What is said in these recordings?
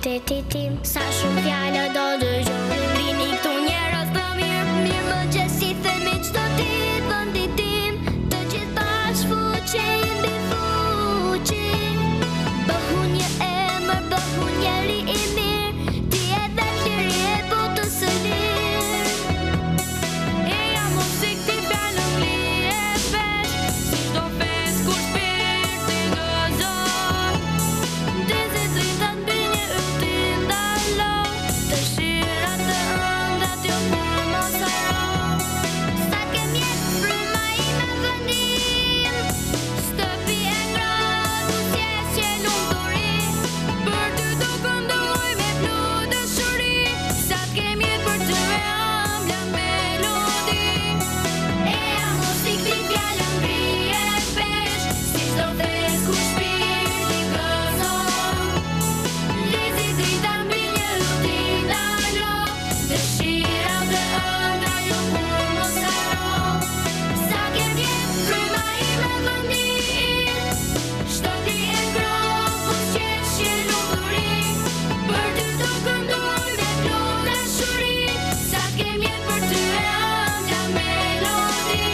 qytetit tim. Sa shumë fjallë do dëgjoni, vini këtu njerëz të mirë, mirë mëngjes si themi çdo ditë vendit tim, të gjithë bashkë fuqi mbi fuqi. Bëhu një emër, bëhu njeri i mirë, ti e dhe liri e botës së lirë. E jam muzik ti fjallën li e vesh, si çdo fest kur shpirti gëzon. Dizë dritat mbi një yti ndalo, dëshirat të ëndrat jo kur mos haro. Sa kem jetë fryma ime vendim, shtëpi e ngrohtë, usjesje lumturi, për ty do këndoj me plu dëshuri. Sa kem jetë për ty e ëmbla melodi. E jam muzik ti fjallën ngri e vesh, si çdo fest kur shpirti gëzon. Lizi drita mbi një yti ndalo, dëshirat të ëndra jo kur mos haro. Sa kem jetë fryma ime vendim, shtëpi e ngrohtë, usjesje lumturi, për ty do këndoj me plu dashuri. Sa kem jetë për ty e ëmbla melodi.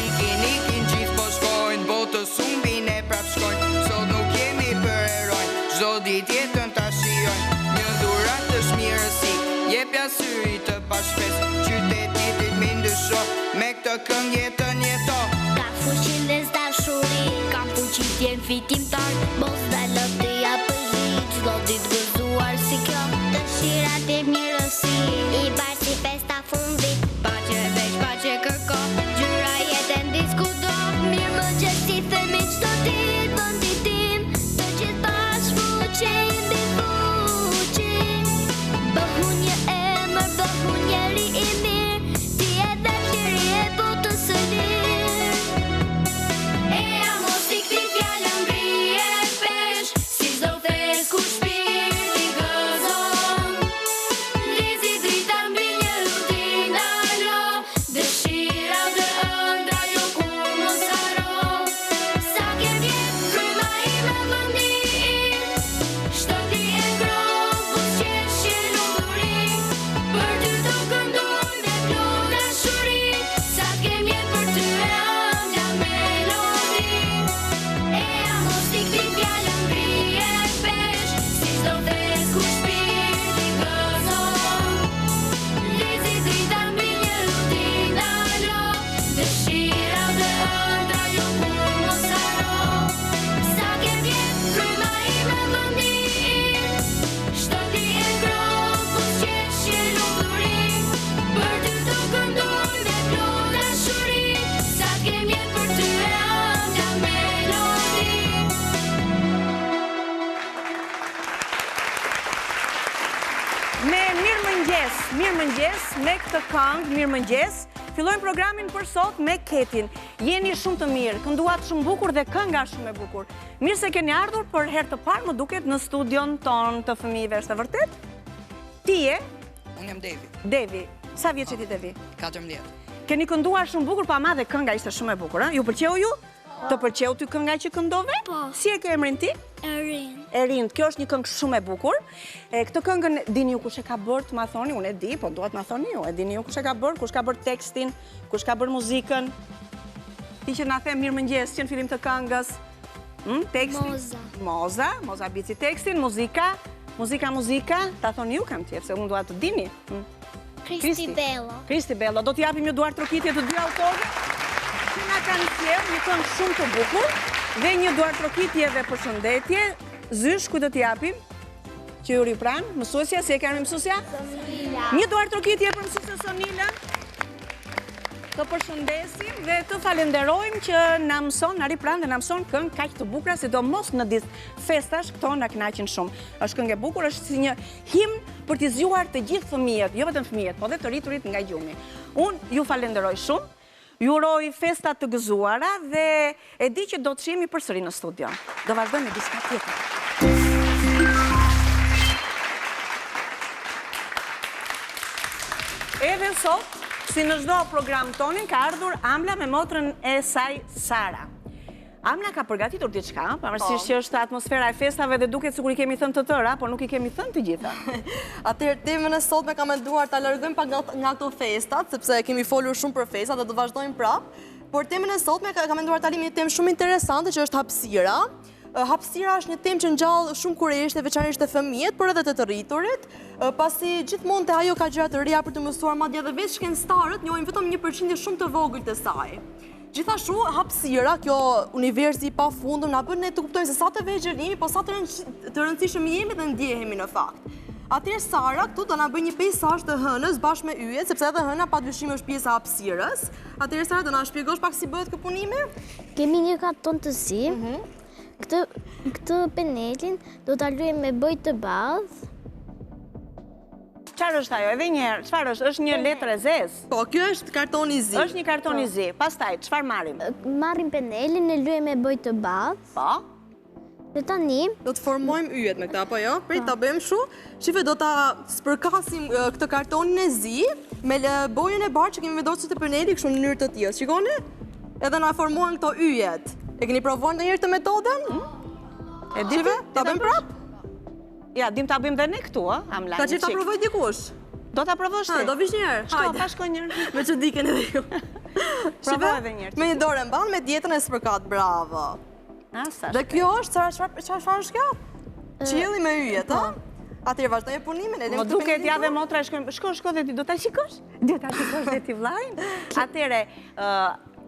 Ikin gjithë po shkojnë, botës humbin e prap shkojnë, sot nuk jemi për eroj, çdo ditë jetën ta shijojnë, një dhuratë të shmirësi, jepja syri të bashkëfes, qytetit mi ndryshon, me këtë këngë jetën jeto. Ka fuqin dhe dashuri, kam fuqin t'jen fitimtar, mos dalë të japë zi, çdo ditë gëzuar si kjo, dëshirat e mirësi, i bashkë si festa fundit, paqe veç paqe kërko, gjyra jetën diskuto, mirë mëngjes si themi çdo ditë vendit tim, të gjithë bashkë fuqi mbi fuqi. Bëhu një emër, bëhu njeri i mirë, ti e dhe liri e botës së lirë. E jam muzik ti fjallën ngri e vesh, si çdo fest kur shpirti gëzon. Lizi drita mbi një yti ndalo, dëshirat të ëndra jo kur mos haro. Sa kem jetë fryma ime vendim, shtëpi e ngrohtë, usjesje lumturi, për ty do këndoj me plu dashuri. Sa kem jetë për ty e ëmbla melodi. E jam muzik ti fjallën ngri e vesh, si çdo fest kur shpirti gëzon. Lizi drita mbi një yti ndalo, dëshirat të ëndra jo kur mos haro. Sa kem jetë fryma ime vendim, shtëpi e ngrohtë, usjesje lumturi, për ty do këndoj me plu dashuri. Sa kem jetë për ty e ëmbla melodi. Me mirëmëngjes, me këtë këngë, mirëmëngjes, fillojmë programin për sot me Ketin. Jeni shumë të mirë, kënduat shumë bukur dhe kënga shumë e bukur. Mirë se keni ardhur për herë të parë, më duket, në studion ton të fëmijëve, është e vërtet? Ti je? Unë jam Devi, Devi. Sa vjeç je ti, Devi? 14. Keni kënduar shumë bukur, pa ma dhe kënga ishte shumë e bukur, ëh? Ju pëlqeu ju? Të pëlqeu ty kënga që këndove? Po. Si e ke emrin ti? Erin. Erin, kjo është një këngë shumë e bukur. Këtë këngën dini ju kush e ka bërë, të ma thoni, unë e di, po duhet ma thoni ju, e dini ju kush e ka bërë, kush ka bërë tekstin, kush ka bërë muzikën. Ti që na the mirëmëngjes që në fillim të këngës. Tekstin? Moza bici tekstin, muzika, ta thoni ju kam tjerë, se unë duhet të dini. Kristi Bello, do t'japim një duar trokitje të dy autorëve, që na kanë sjellë një këngë shumë të bukur, dhe një duar trokitje dhe përshëndetje. Zysh, ku do t'japim? Që ju ripran, mësuesja, si e kanë mësuesja? Sonila. Një duar trokitje për mësuesën Sonilën. Të përshëndesim dhe të falenderojmë që na mëson, na ripran dhe na mëson këngë kaq të bukura, sidomos në ditë festash, këto na kënaqin shumë. Është këngë e bukur, është si një himn për t'i zgjuar të gjithë fëmijët, jo vetëm fëmijët, po dhe të rriturit nga gjumi. Unë ju falenderoj shumë. Ju uroj festa të gëzuara dhe e di që do të shihemi përsëri në studio. Do vazhdojmë me diçka tjetër. Edhe sot, si në çdo program tonin, ka ardhur Ambla me motrën e saj Sara. Amna ka përgatitur diçka, pavarësisht që është atmosfera e festave dhe duket sikur I kemi thënë të tëra, por nuk I kemi thënë të gjitha. Atëherë temën e sotme kam menduar ta largojmë pak nga këto festat, sepse kemi folur shumë për festat dhe do vazhdojmë prapë. Por temën e sotme kam menduar ta lëmë një temë shumë interesante që është hapësira. Hapësira është një temë që ngjall shumë kurrërisht, veçanërisht te fëmijët, por edhe te të rriturit, pasi gjithmonë te ajo ka gjëra të reja për të mësuar, madje edhe vetë shkencëtarët njohin vetëm një përqindje shumë të vogël të saj. Gjithashtu, hapësira, kjo universi I pafundur, na bën ne të kuptojmë se sa të vegjël jemi, po sa të rëndësishëm jemi dhe ndjehemi në fakt. Atëherë Sara këtu do na bëj një peisazh të hënës bashkë me yjet, sepse edhe hëna padyshim është pjesë e hapësirës. Atëherë Sara do na shpjegosh pak si bëhet ky punimi? Kemi një karton të zi. Këtë penelin do ta luajmë me bojë të bardhë. Çfarë është ajo? Edhe një herë, çfarë është? Është një letër e zezë. Po, kjo është kartoni zi. Është një karton I zi. Pastaj çfarë marrim? Marrim penelin, e luajmë me bojë të bardhë. Po. Dhe tani Do të formojmë yjet me këtë, apo jo? Prit ta bëjmë kështu. Shife do ta spërkasim këtë kartonin e zi me bojën e bardhë që kemi vendosur te peneli kështu në mënyrë të tillë. Shikoni? Edhe na formuan këto yjet. E keni provuar ndonjëherë të metodën? E di Ta bëjmë prapë? Ja, dim ta bëjmë dhe ne këtu, Amla. Ka që ta provoj dikush? Do ta provosh ti? Do vish një herë. Shko, pa shko një herë. Me që diken edhe ju. Provo edhe një herë. Me një dorë mban, me dietën e spërkat, bravo. Dhe kjo është, çfarë është kjo? Qielli me yjet, a? Atëherë vazhdojmë punimin, Më duket ja dhe motra shko dhe ti do ta shikosh? Do ta shikosh dhe ti vllajin? Atëherë,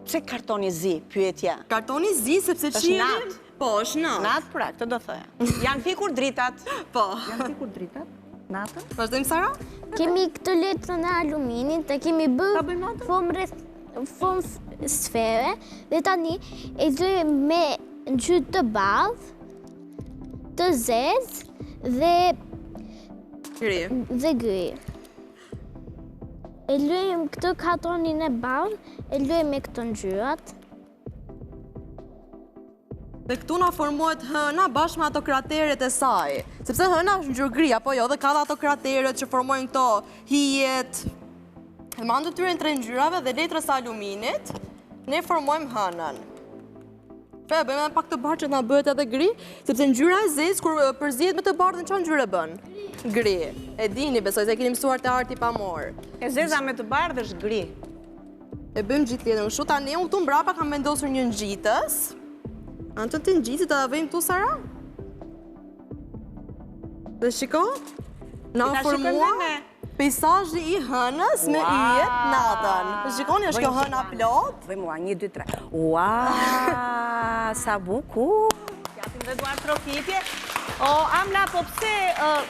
pse kartoni zi, pyetja? Kartoni zi sepse qielli po, është natë. Natë pra, këtë do thoya. Janë fikur dritat. Po. Janë fikur dritat? Natën? Vazhdojmë Sara? kemi këtë letrën e aluminit, të kemi bërë formë sfere dhe tani e lëjmë me ngjyrë të bardhë, të zezë dhe gri. E lëjmë këtë kartonin e bardhë, e lëjmë me këto ngjyrat. Dhe këtu na formohet hëna bashkë me ato krateret e saj. Sepse hëna është ngjyrë gri, apo jo, dhe ka dhe ato krateret që formojnë këto hijet. Dhe me anë të tyre në tre ngjyrave dhe letrës së aluminit, ne formojmë hënën. Bëjmë edhe pak të bardhë që na bëhet edhe gri, sepse ngjyra e zezë kur përzihet me të bardhën çfarë ngjyre bën? Gri. E dini, besoj se keni mësuar te arti pamor. E zeza me të bardhë është gri. E bëjmë gjithë letrën kështu. Tani unë këtu mbrapa kam vendosur një ngjitës. Anë të ngjitës ta vëjmë këtu Sara? Dhe shiko, na formua peizazhi I hënës me yjet natën. Shikoni, është kjo hëna plot. Vëj mua, 1, 2, 3. Ua, sa bukur. Japim dhe duar trokitje. O, Amla, po pse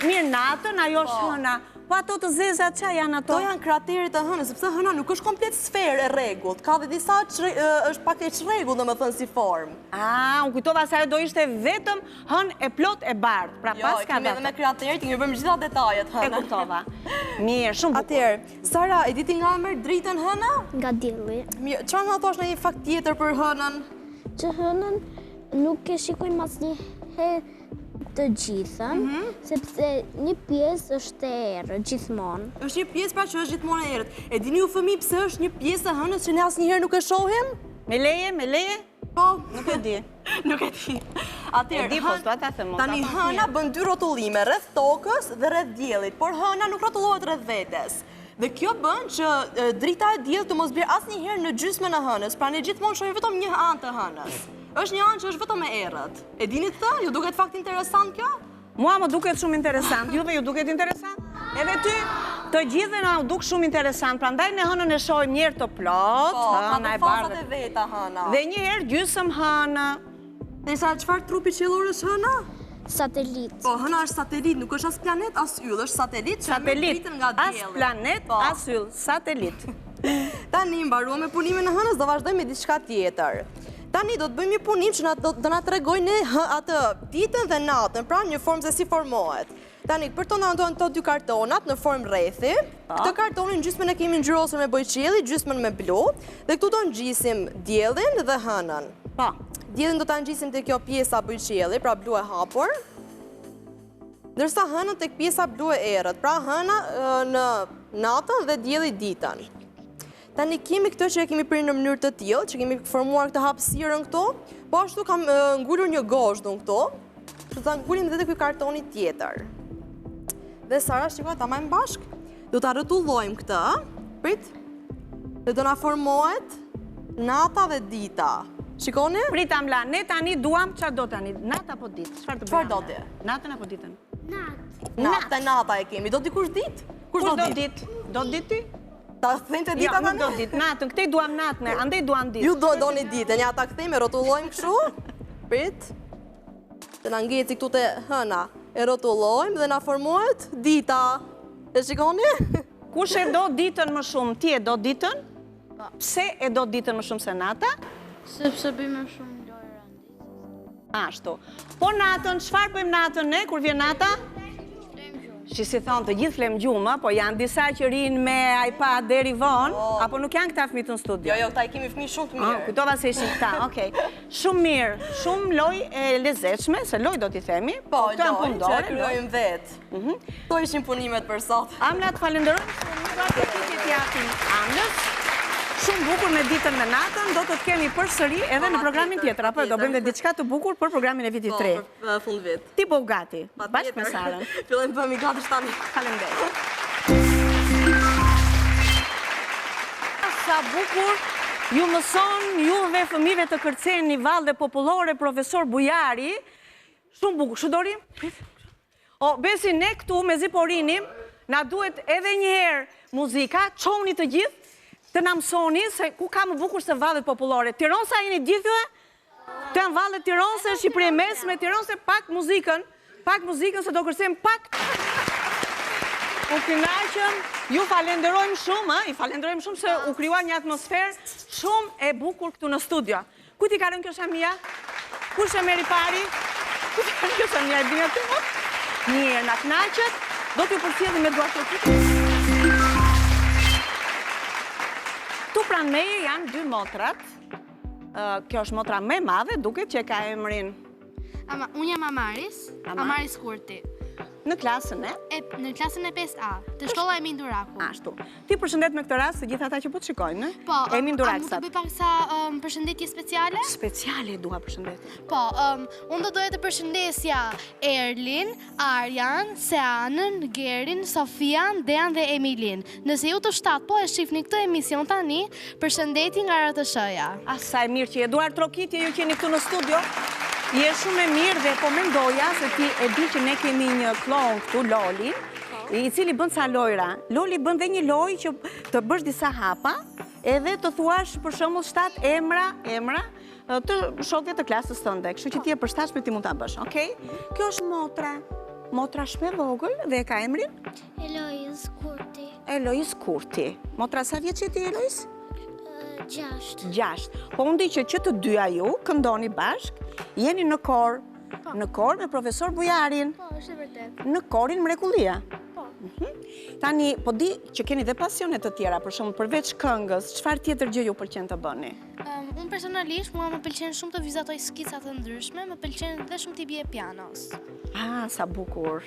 mirë natën, ajo është hëna. Po ato të zezat qa janë ato? To janë kraterit e hënës, sepse hëna nuk është komplet sferë e rregullt. Ka dhe disa është pak e çrregullt, domethënë si formë. Unë kujtova se ajo do ishte vetëm hënë e plot e bardhë. Pra pas ka kemi edhe me kraterit, kemi bërë gjitha detajet hëna. E kuptova. Mirë, shumë bukur. Atëherë, Sara, e di ti nga merr dritën hëna? Nga dielli. Mirë, çfarë na thosh në një fakt tjetër për hënën? Që hënën nuk e shikojmë asnjëherë të gjithën, sepse një pjesë është e errët gjithmonë. Është një pjesë pra që është gjithmonë e errët. E dini ju fëmijë pse është një pjesë e hënës që ne asnjëherë nuk e shohim? Me leje? Po, Nuk e di. nuk e di. Atëherë, E di, po s'dua ta them. tani hëna bën 2 rrotullime rreth tokës dhe rreth diellit, por hëna nuk rrotullohet rreth vetes. Dhe kjo bën që drita e diellit të mos bjerë asnjëherë në gjysmën e hënës, pra ne gjithmonë shohim vetëm një anë të hënës. Është një anë që është vetëm e errët. E dini këtë? Ju duket fakt interesant kjo? Mua më duket shumë interesant. Juve ju duket interesant? Edhe ty? Të gjithë na duk shumë interesant. Prandaj ne hënën e shohim një herë të plot, hëna e bardhë. Ka të veta hëna. Dhe një herë gjysmë hëna. Dhe sa çfarë trupi qiellor është hëna? Satelit. Po, hëna është satelit, nuk është as planet, as yll, është satelit që merr dritën nga dielli. As planet, as yll, satelit. Tani mbaruam me punimin e hënës, do vazhdojmë me diçka tjetër. Tani do të bëjmë një punim që do na tregojnë atë ditën dhe natën, pra një formë se si formohet. Tani, për të ndonjë të 2 kartonat në formë rrethi, këtë kartonin gjysmën e kemi ngjyrosur me bojë qielli, gjysmën me blu, dhe këtu do ngjisim diellin dhe hënën. Po. Diellin do ta ngjisim te kjo pjesa bojë qielli, pra blu e hapur. Ndërsa hënën tek pjesa blu e errët, pra hëna në natën dhe dielli ditën. Tani kemi këtë që e kemi prirë në mënyrë të tillë, që kemi formuar këtë hapësirën këto, po ashtu kam ngulur një gozhdë këto, që ta ngulim edhe ky kartoni tjetër. Dhe Sara, shikoj ta marrim bashk. Do ta rrotullojmë këtë, prit. Dhe do na formohet nata dhe dita. Shikoni? Prita mla, ne tani duam çfarë do tani? Natë apo ditë? Çfarë do ti? Natën apo ditën? Nata e kemi. Do dikush ditë? Kush do ditë? Do ditë ti? Ta thënë të dita tani? Jo, do ditë. Natën, këtej duam natën, andej duam ditë. Ju doni ditën, ja ta kthejmë, rrotullojmë kështu. Prit. Të na ngeci këtu te hëna. E rrotullojmë dhe na formohet dita. E shikoni? Kush e do ditën më shumë? Ti e do ditën? Pse e do ditën më shumë se nata? Sepse bëjmë shumë lojra ditës. Ashtu. Po natën, çfarë bëjmë natën ne kur vjen nata? Që si thonë të gjithë flem gjumë, po janë disa që rinë me iPad deri vonë, apo nuk janë këta fëmijë në studio? Jo, këta i kemi fëmijë shumë të mirë. Kujtova se ishin këta, okej. Shumë mirë, shumë lojë e lezetshme, se lojë do t'i themi. Po, këto janë lojë, që punëdore. kryojmë vetë. Këto ishin punimet për sot. Amna të falenderojmë shumë nga ekipit japin Amnës. Shumë bukur me ditën me natën, do të kemi përsëri edhe në programin tjetër, apo do bëjmë diçka të bukur për programin e vitit 3. Po, për fund vit. Ti po gati, bashkë me Sarën. Fillojmë bëmi gati shtani. Faleminderit. Sa bukur ju mëson juve fëmijëve të kërceni valde popullore profesor Bujari. Shumë bukur. Shudorim? O, besi ne këtu me ziporinim, na duhet edhe një herë muzika, çoni të gjithë, të na mësoni se ku ka më bukur se vallet popullore. Tiranë sa jeni gjithë ju? Të janë vallet Tiranës, Shqipëri e Mesme, Tiranë se pak muzikën se do kërcejmë pak. U kënaqëm, ju falenderojmë shumë, i falenderojmë shumë se u krijua një atmosferë shumë e bukur këtu në studio. Ku ti ka rënë kjo shamia? Kush e merri pari? Ku ti ka rënë kjo shamia e bia ti? Mirë, na kënaqet, do t'ju përcjellim me duart të tij. Tu pranë meje janë dy motrat. Kjo është motra më e madhe, duket që ka emrin. Unë jam Amaris, Amaris Kurti. Në klasën e? Në klasën e 5A, të shkolla Emin Duraku. Ashtu. Ti përshëndet me këtë rast të gjithë ata që po të shikojnë, Po, Emin Durak a mund të bëj pak sa përshëndetje speciale? Speciale dua përshëndetje. Po, unë do doja të përshëndesja Erlin, Arjan, Seanën, Gerin, Sofian, Dean dhe Emilin. Nëse ju të shtatë po e shifni këtë emision tani, përshëndetje nga RTS-ja. Sa e mirë që je, Duar Trokitje, ju qeni këtu në studio. Je shumë e mirë dhe po mendoja se ti e di që ne kemi një klon këtu, Lolin, i cili bën sa lojra. Loli bën dhe një lojë që të bësh disa hapa, edhe të thuash për shembull 7 emra të shokëve të klasës tënde. Kështu që ti e përshtatshme ti mund ta bësh, okay? Kjo është motra shumë e vogël dhe ka emrin Elois Kurti. Elois Kurti. Motra sa vjeç je ti, Elois? 6. Po unë di që të dyja ju këndoni bashk, jeni në kor me profesor Bujarin. Po, është e vërtet. Në korin mrekullia. Po. Tani, po di që keni dhe pasionet të tjera, për shumë përveç këngës, çfarë tjetër gjë ju pëlqen të bëni? Unë personalisht, mua më pëlqen shumë të vizatoj skicat të ndryshme, më pëlqen dhe shumë t'i bie pianos. Sa bukur.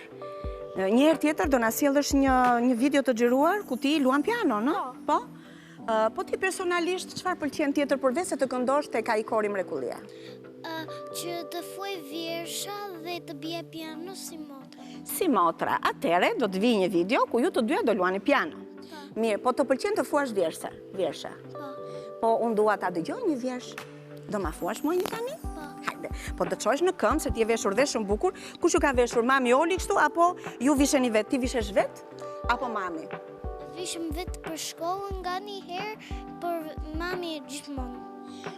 Një herë tjetër do na sjellësh një video të xhiruar ku ti luan piano, no? Po? Po ti personalisht, çfarë pëlqen tjetër përveç se të këndosh tek ai kori mrekullia? Që të fuaj vjersha dhe të bie piano si motra. Si motra. Atëre do të vijë një video ku ju të dyja do luani piano. Mirë, po të pëlqen të fuash vjersha. Po unë dua ta dëgjoj një vjersh. Do ma fuash mua një tani? Po. Hajde. Po të çosh në këmbë se ti je veshur dhe shumë bukur. Kush ju ka veshur? Mami Oli kështu apo ju visheni vet? Ti vishesh vet apo mami? Vishëm vetë për shkollën nga një herë, por mami e gjithmonë.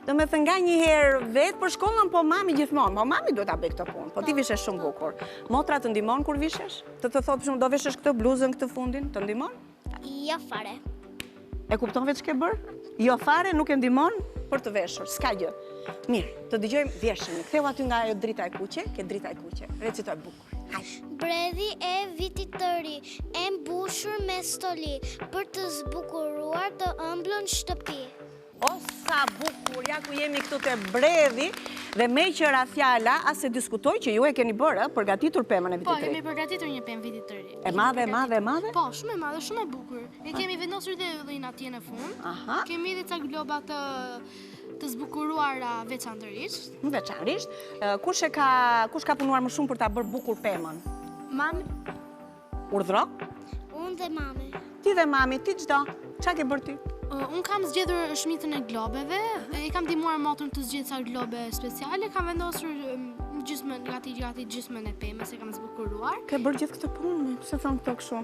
Do me thënë nga një herë vetë për shkollën, po mami gjithmonë. Po mami duhet ta bëj këtë punë, po ti vishesh shumë bukur. Motra të ndihmon kur vishesh? Të thotë shumë do veshesh këtë bluzën, këtë fundin, të ndihmon? Jo fare. E kupton vetë ç'ke bër? Jo fare, nuk e ndihmon për të veshur, s'ka gjë. Mirë, të dëgjojmë vjeshën. Ktheu aty nga ajo drita e kuqe, ke drita e kuqe. Recitoj bukur. Bredhi e vitit të ri, e mbushur me stoli, për të zbukuruar të ëmblën shtëpi. O, sa bukur, ja ku jemi këtu të bredhi, dhe me qëra fjala, as se diskutoj që ju e keni bërë, përgatitur pemën e vitit të ri. Po, kemi përgatitur një pemë vitit të ri. E madhe, madhe, madhe? Po, shumë e madhe, shumë e bukur. E kemi vendosur dhe yllin atje në fund. Aha. Kemi edhe ca globa të zbukuruara veçanërisht. Veçanërisht. Kush ka punuar më shumë për ta bërë bukur pemën? Mami, Urdhro? Unë dhe mami. Ti dhe mami, ti çdo. Çka ke bërë ti? unë kam zgjedhur shmitën e globeve, i kam ndihmuar motën të zgjedhë ca globe speciale, kam vendosur gjysmën, gati gjysmën e pemës, e kam zbukuruar. Ke bërë gjithë këtë punë, pse thon këto kështu?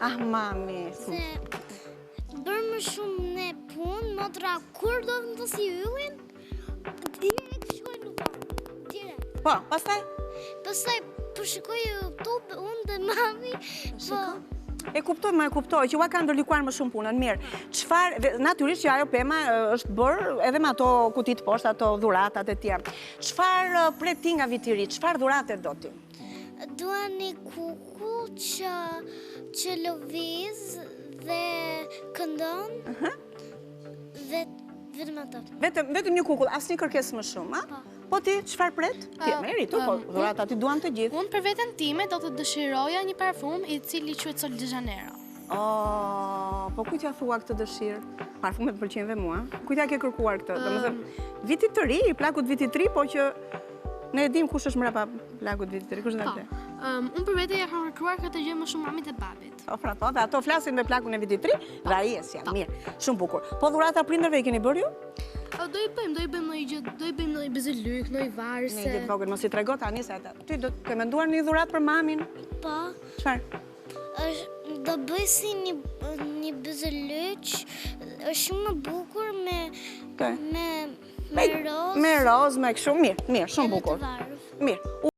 Ah, mami. Se bërë më shumë në punë, motra kur do të si yllin, direkt shkoj në punë. Direkt. Po, pastaj? Pastaj përshikoj YouTube, unë dhe mami, po... E kuptoj, që ua ka ndërlikuar më shumë punën, mirë. Çfarë, natyrisht që ajo pema është bërë edhe me ato kutit poshtë, ato dhuratat e tjera. Çfarë pret ti nga viti i ri? Çfarë dhurate do ti? Dua një kuku që lëviz dhe këndon, vetëm ato. Vetëm një kukull, asnjë kërkesë më shumë, a? Po ti, çfarë pret? Ti e meri, tu, po dhuratat ti duan të gjithë. Unë për veten time do të dëshiroja një parfum i cili quhet Sol de Janeiro. Oh, po kujt ja thua këtë dëshirë? Parfumet pëlqejnë dhe mua. Kujt ja ke kërkuar këtë? Domethënë, vitit të ri, plakut vitit të ri, po që ne e dim kush është mbrapa plakut vitit të ri, kush është atë? Unë për vete ja kam kërkuar këtë gjë më shumë mamit e babit. Po, pra po, dhe ato flasin me plakun e vitit të ri, dhe arijes janë, mirë, shumë bukur. Po dhurata prindërve i keni bërë ju? Do i bëjmë në i gjë, do i bëjmë në i bezelyk, në i varse. Në i gjithë vogël, mos i trego tani se ata. Ty do të menduar një dhuratë për mamin? Po. Çfarë? Do bëj si një bezelyq, është shumë më bukur me rozë. Me rozë, me kështu, mirë, shumë bukur. Mirë.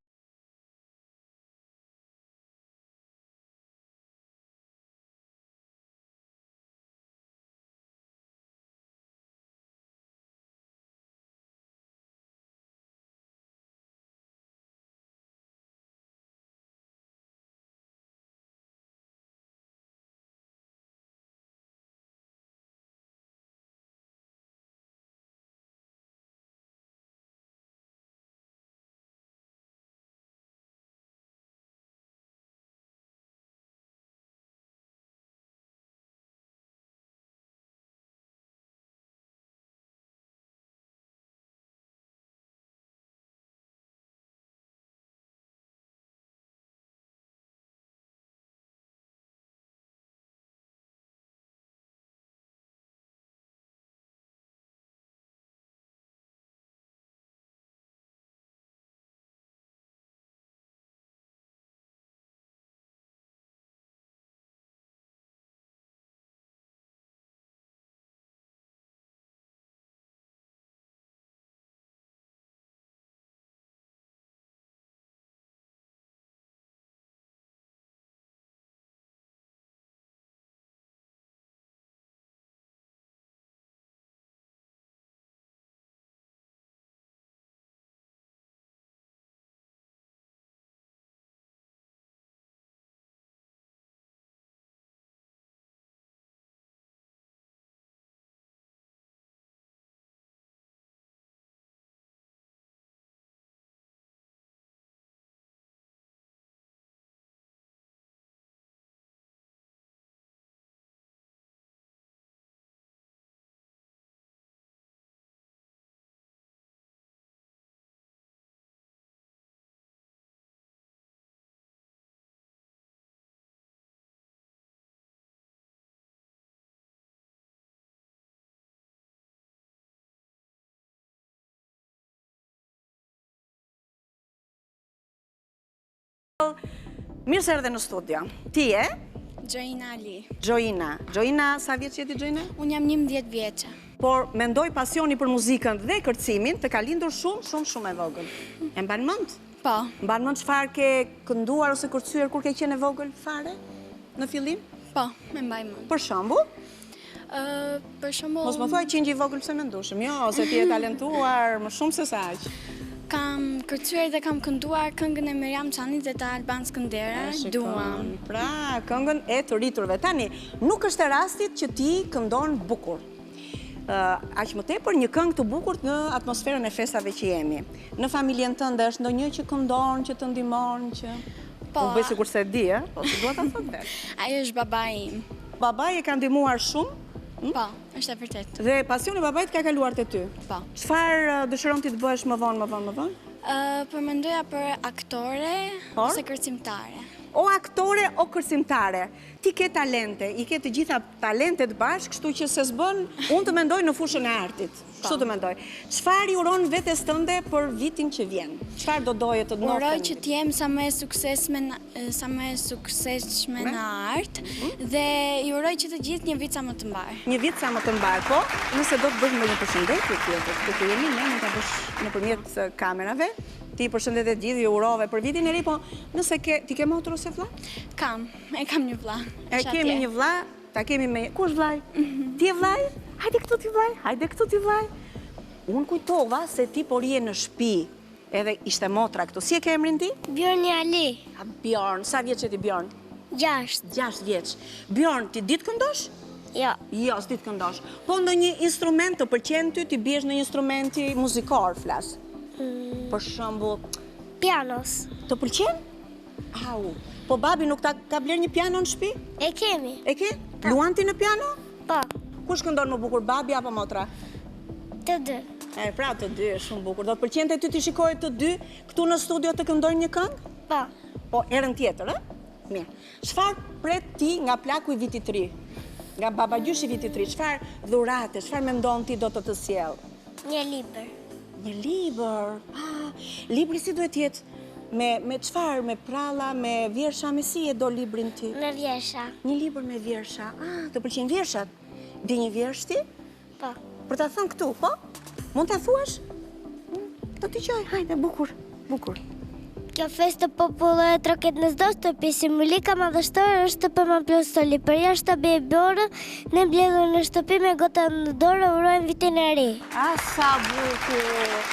Mirë se erdhe në studio. Ti e? Gjojina Ali. Gjojina, sa vjeç jeti Gjojina? Unë jam 11 vjeçe. Por mendoj pasioni për muzikën dhe kërcimin të ka lindur shumë e vogël. E mban mend? Po. Mban mend çfarë ke kënduar ose kërcyer kur ke qenë e vogël fare? Në fillim? Po, me mbaj mend. Për shembull? Për shembull... Mos më thuaj qingj i vogël pse mendoshëm. Jo, ose ti je talentuar më shumë se sa aq. Kam kërcyer dhe kam kënduar këngën e Miriam Çanit dhe të Alban Skëndera. Duam. Pra, këngën e të rriturve. Tani, nuk është e rastit që ti këndon bukur. Aq më tepër një këngë të bukur në atmosferën e festave që jemi. Në familjen tënde është ndonjë që këndon, që të ndihmon, që Po. Unë bëj sikur se di, po si dua ta thot vetë. Ai është babai im. Babai e ka ndihmuar shumë Po, është e vërtetë. dhe pasioni i babait ka kaluar te ty. Po. Çfarë dëshiron ti të bëhesh më vonë? Po mendoja për aktore Por? ose kërcimtare. O aktore o kërcimtare, ti ke talente, i ke të gjitha talentet bashkë, kështu që se s'bën, unë të mendoj në fushën e artit. Kështu të mendoj. Çfarë i uron vetes tënde për vitin që vjen? Çfarë do doje të ndoshte? Uroj që t'jem sa më e suksesshme në art dhe i uroj që të gjithë një vit sa më të mbar. Një vit sa më të mbar, po, nëse do të bësh një përshëndetje tjetër, duke jemi ne mund ta bësh nëpërmjet kamerave. Ti përshëndetet gjithë, ju urove për vitin e ri, po nëse ti ke motor ose vlla? Kam një vlla. Kemi një vlla, ta kemi me... Ku është vllai? Ti je vllai? Hajde këtu ti vllai. Unë kujtova se ti po rije në shtëpi, edhe ishte motra këtu. Si e ke emrin ti? Bjorni Ali, Bjorn, sa vjeç je ti Bjorn? 6. 6 vjeç. Bjorn, ti ditë këndosh? Jo, Jo, s'ditë këndosh. Po ndonjë instrument të pëlqen ty, ti biesh në instrumenti muzikor, flas. Për shembull, pianos. të pëlqen? Au. Po babi nuk ka bler një piano në shtëpi? E kemi. E ke? Luan ti në piano? Po, Kush këndon më bukur, babi apo motra? të dy. Pra të dy është shumë bukur. Do të pëlqente ty të shikoje të dy këtu në studio të këndojnë një këngë? Po, Po, erën tjetër, Mirë. Çfarë pret ti nga plaku i vitit të ri? Nga babagjyshi i vitit të ri, çfarë dhurate, çfarë mendon ti do të sjell? një libër. Një libër. Libri si duhet jetë? Me çfarë? Me pralla, me vjersha, me si e do librin ti? Me vjesha. Një libër me vjersha. Të pëlqejnë vjershat? Di një vjersh ti? Po. Për ta thënë këtu, po? Mund ta thuash? Do t'i qoj, hajde, bukur. Kjo festë popullore troket në çdo shtëpi, simbolika madhështore është për më plotësoli. Për jashtë të bejborë, ne mbledhur në shtëpi me gota në dorë urojmë vitin e ri. Sa bukur!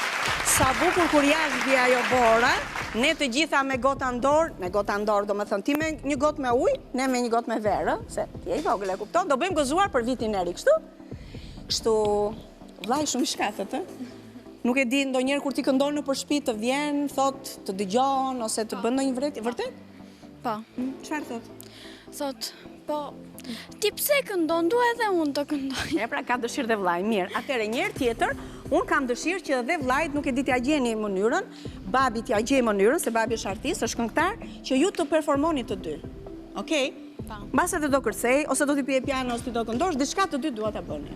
Sa bukur kur jashtë bie ajo bora, ne të gjitha me gota në dorë, do me thënë, ti me një gotë me ujë, ne me një gotë me verë, se ti e i vogël e kupton, do bëjmë gëzuar për vitin e ri, kështu, vllai shumë i shkatët, Nuk e di ndonjëherë kur ti këndon në shtëpi të vjen, thot, të dëgjon ose të bën ndonjë vërtet, vërtet? Po. Çfarë thot? Thot, po, ti pse këndon, dua edhe unë të këndoj. Pra ka dëshirë dhe vllai. Mirë, atëherë një herë tjetër, unë kam dëshirë që edhe vllait nuk e di t'ia gjeni mënyrën, babi t'ia gjej mënyrën, se babi është artist, është këngëtar, që ju të performoni të dy. Okej? Mbas edhe do kërcej, ose do t'i pije piano, ose ti do këndosh, diçka të dy dua ta bëni.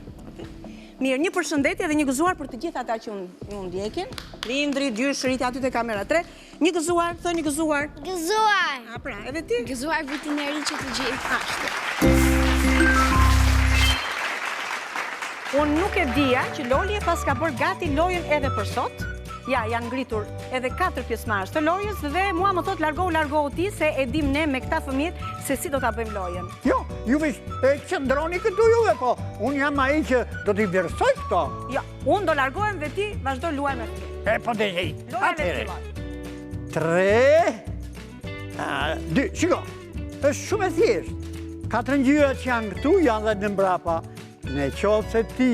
Mirë, një përshëndetje dhe një gëzuar për të gjithë ata që unë ndjekin. Lindri, dyshrit, aty te kamera 3. Një gëzuar, thoni gëzuar. Gëzuar! Pra, edhe ti? Gëzuar vitin e ri që të gjithë. Unë nuk e dija që Loli e pas ka bërë gati lojën edhe për sot. Ja, janë ngritur edhe 4 pjesëmarrës të lojës dhe mua më thot largohu ti se e dim ne me këta fëmijët se si do ta bëjmë lojën. Jo, juve qëndroni këtu juve, po unë jam ai që do t'i vlerësoj këto. Jo, unë do largohem dhe ti vazhdo luaj me fëmijë. Po dhe hej. Lojën e 3, 2, shiko, është shumë e thjeshtë. 4 ngjyrat që janë këtu janë dhe në mbrapa. Në qoftë se ti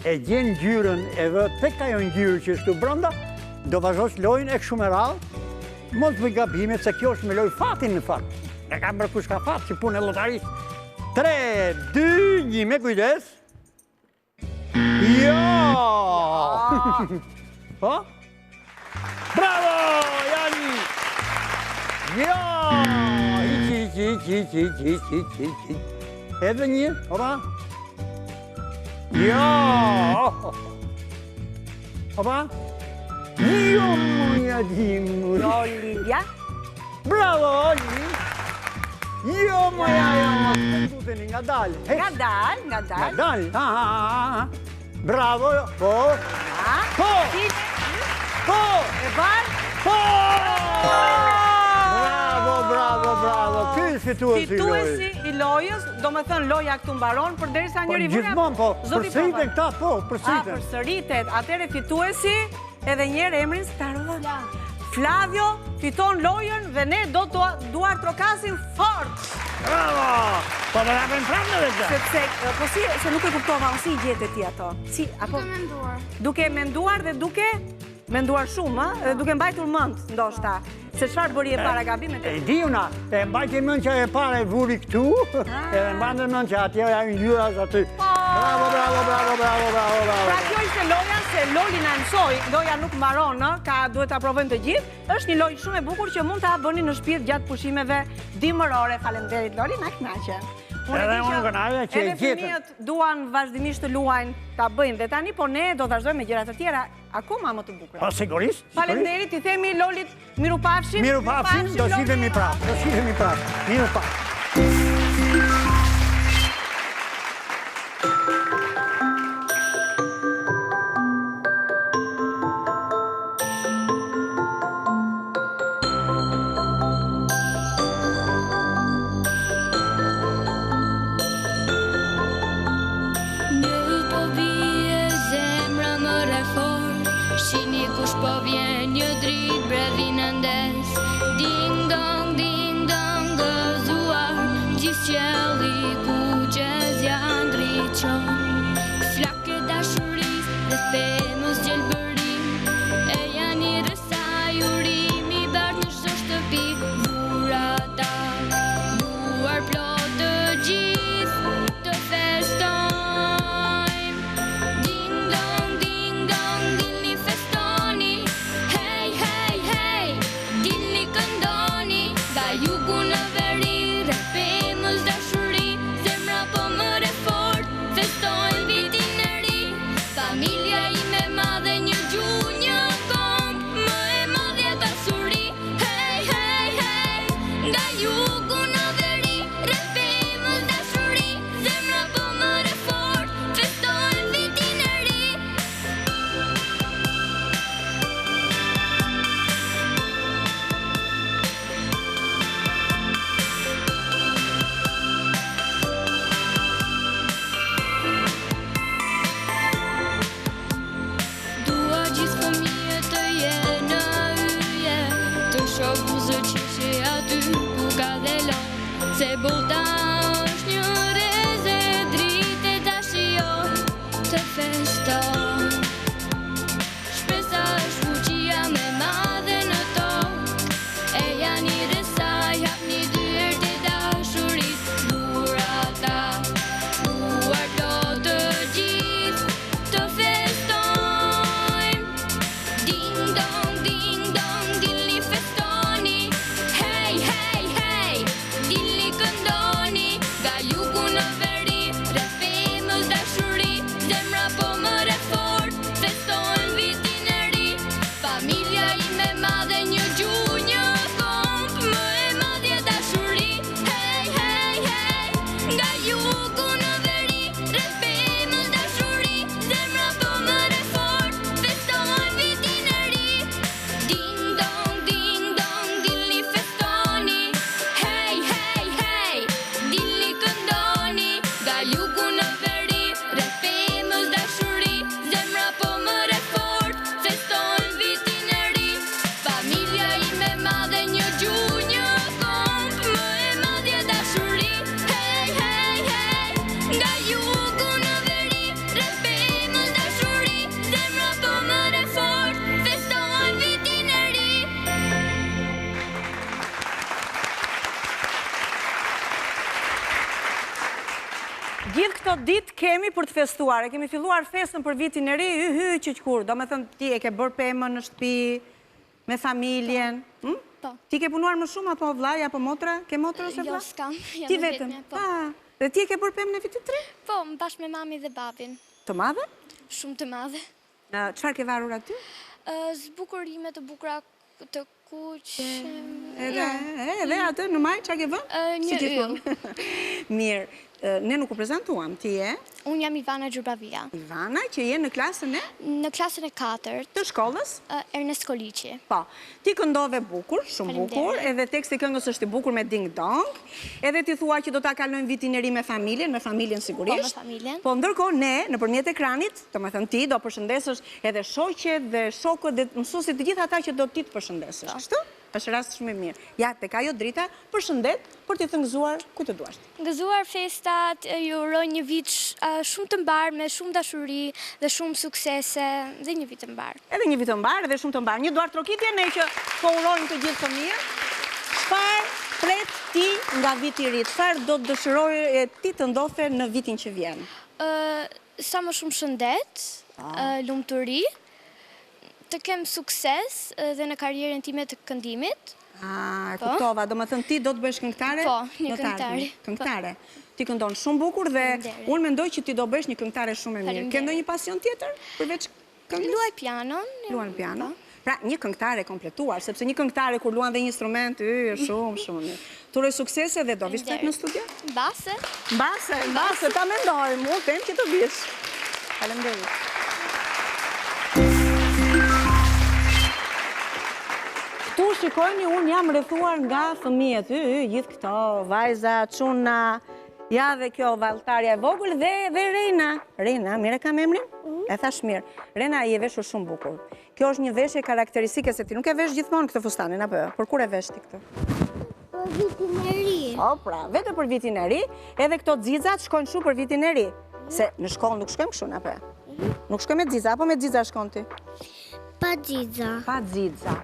e gjen ngjyrën e vë tek ajo ngjyrë që është këtu brenda, do vazhdosh lojën e kështu me radhë. Mos bëj gabime se kjo është me lojë fatin në fakt. Ne kam bërë kush ka fat që punë e lotarisë. 3, 2, 1, me kujdes. Jo! Po? Bravo, Jani! Jo! Hiqi. Edhe një, opa. Jo! Opa. Jo, muja dimu. Jo, Livia. Bravo, Oli. Jo, moja, kënduteni, nga dalë. Nga dalë. Bravo, po. Po. Po. E barë. Po. Bravo. Ky është Fituesi i lojës, do me thënë loja këtu mbaron, përderisa njëri vëna... Gjithmonë, po, përsëritet këta, po, përsëritet. Përsëritet, atëre fituesi edhe njerë emrin së të harrova. Flavio fiton lojën dhe ne do të duar trokasin fort. Bravo! Po do rapën pranë dhe të? Sepse, po si, se nuk e kuptova, si i gjetë ti ato? Si, apo? Duke menduar. Duke menduar dhe duke menduar shumë, dhe duke mbajtur mend, ndoshta. Se çfarë bëri e para gabimet? E di una, e mbajti mend që e para e vuri këtu, edhe mbajti mend që atje janë ngjyrat aty. Bravo, bravo, bravo, bravo, bravo, bravo. Pra kjo ishte loja, se Loli na mësoi, loja nuk mbaron, duhet ta provojnë të gjithë. Është një lojë shumë e bukur që mund ta bëni në shtëpi gjatë pushimeve dimërore. Faleminderit Loli, na kënaqe. Edhe unë kënaqja që e edhe fëmijët duan vazhdimisht të luajnë, ta bëjnë dhe tani, po ne do vazhdojmë me gjëra të tjera akoma më të bukura. Po sigurisht. Faleminderit, i themi Lolit mirupafshim. Mirupafshim, do shihemi prapë. Do shihemi prapë. Mirupafshim. Po vjen një dritë brevin ndes, ding dong gëzuar, gjithë qelli ku qez janë driqon. Flake dashuris dhe femës gjelbërim, e janë i rësaj urimi bart në shdo shtëpi. Dhurata, duar plot të gjithë të festojmë. Ding dong, dilni festoni. Jugu në veri, rrepemës dashuri, zemra po mëre fort, festojnë vitin e ri. Familja ime madhe një gjuhë, një komp, më e madhja dashuri. Hej, hej, hej, nga jugu në veri, rrepemës dashuri, zemra po mëre fort, festojnë vitin e ri. Buzë qishe aty ku ka dhe lo, se bota është një reze, drite ta shioj të festoj. Shpresa është fuqia me madhe në tokë, e janë i resaj, hap një dyert e dashuris. Dhurata, duar plot të gjithë të festojmë. Ding dong, dilni festoni. Hej, hej, hej, dilni këndoni. Nga jugu në veri, rrepemës dashuri, zemra po mëre fort, festojnë vitin e ri. Familja ime madhe një gjuhë, një komp, më e madhja dashuri. Hej, hej, hej, nga jugu në veri, rrepemës dashuri, zemra po mëre fort, festojnë vitin e ri. Ding dong, dilni festoni. Hej, hej, hej, dilni këndoni. Nga jugu në veri, rrepemës dashuri, zemra po mëre fort, festojnë vitin e ri. Familja ime madhe një gjuhë, një komp, më e madhja dashuri. Hej, hej, hej, nga jugu në veri, rrepemës dashuri, zemra po mëre fort, festojnë vitin e ri. Gjithë këto ditë kemi për të festuar, e kemi filluar festën për vitin e ri, qëqkur, do me thënë ti e ke bërë pemën në shtëpi, me familjen. Po. Ti ke punuar më shumë, apo vllai, apo motra? Ke motra ose vlla? Jo, s'kam, jam Ti e vetëm? vetme, po. Dhe ti e ke bërë pemën e vitit 3? Po, më bashkë me mami dhe babin. Të madhe? Shumë të madhe. Çfarë ke varur aty? Zbukurime të bukura të kuq, Edhe atë në maj, qa ke vënë? Një yll. Mirë, ne nuk u prezentuam, ti e? Unë jam Ivana Gjurбавia. Ivana, që je në klasën e? Në klasën e 4 Të shkollës? Ernest Koliqi. Po, ti këndove bukur, shumë bukur, edhe teksti këngës është i bukur me ding dong, edhe ti thua që do ta kalojmë vitin e ri me familjen sigurisht. Po, me familjen. Po, ndërkohë ne, nëpërmjet ekranit, domethënë ti do përshëndesësh edhe shoqet dhe shokët dhe mësuesit, të gjithë ata që do ti të përshëndesësh. Kështu? Është rast shumë i mirë. Ja, tek ajo drita, përshëndet për t'i thëngëzuar ku të duash. Gëzuar festat, ju uroj një vit shumë të mbarë, me shumë dashuri dhe shumë suksese, dhe një vit të mbarë. Edhe një vit të mbarë dhe shumë të mbarë. Një duar trokitje ne që po urojmë të gjithë fëmijë. Çfarë pret ti nga viti i ri? Çfarë do të dëshiroje ti të ndodhte në vitin që vjen? Sa më shumë shëndet, lumturi, të kem sukses dhe në karrierën time të këndimit. E kuptova, do më thënë ti do të bësh këngëtare? Po, një këngëtare. Këngëtare. Ti këndon shumë bukur dhe unë mendoj që ti do bësh një këngëtare shumë e mirë. Ke ndonjë pasion tjetër përveç këngës? Luaj pianon. Luan piano. Pra, një këngëtare kompletuar, sepse një këngëtare kur luan dhe një instrument, shumë mirë. Të uroj suksese dhe do vish tek në studio? Mbase, ta mendoj, mu them që të vish. Faleminderit. Tu shikojni, unë jam rrethuar nga fëmijët, gjithë këto, vajza, çuna, ja dhe kjo valltarja e vogël dhe Rena. Rena, mire kam emrin? E thash mirë. Rena, i e veshur shumë bukur. Kjo është një veshje karakteristike se ti nuk e vesh gjithmonë këtë fustanin, apo jo? Por kur e vesh ti këtë? Për vitin e ri. O, pra, vetë për vitin e ri, edhe këto xixat shkojnë shumë për vitin e ri. Se në shkollë nuk shkojmë kështu, apo jo? Nuk shkojmë me xixa, apo me xixa shkon ti? Pa xixa. Pa xixa.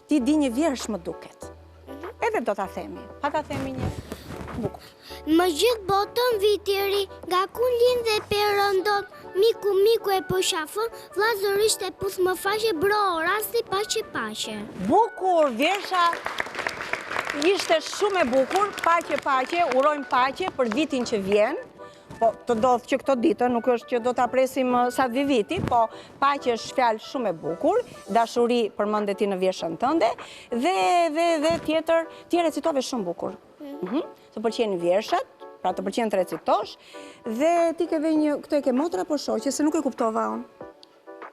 Ti di një vjersh më duket. Edhe do ta themi. Pa ta themi një bukur. Më gjithë botën viti i ri, nga ku lind dhe perëndon, miku e po shafon, vllazërisht e puth më faqe, bro, rasti paqe. Bukur, vjersha ishte shumë e bukur, paqe, urojmë paqe për vitin që vjen. Po, të ndodhë që këto ditë, nuk është që do të apresim sa të viti, po paqe është fjalë shumë e bukur, dashuri përmendet ti në vjeshën tënde, dhe tjetër, ti recitove shumë bukur. Të pëlqejnë vjershat, pra të pëlqejnë të recitosh, dhe ti ke dhe një, këto e ke motra po shoqe, se nuk e kuptova unë.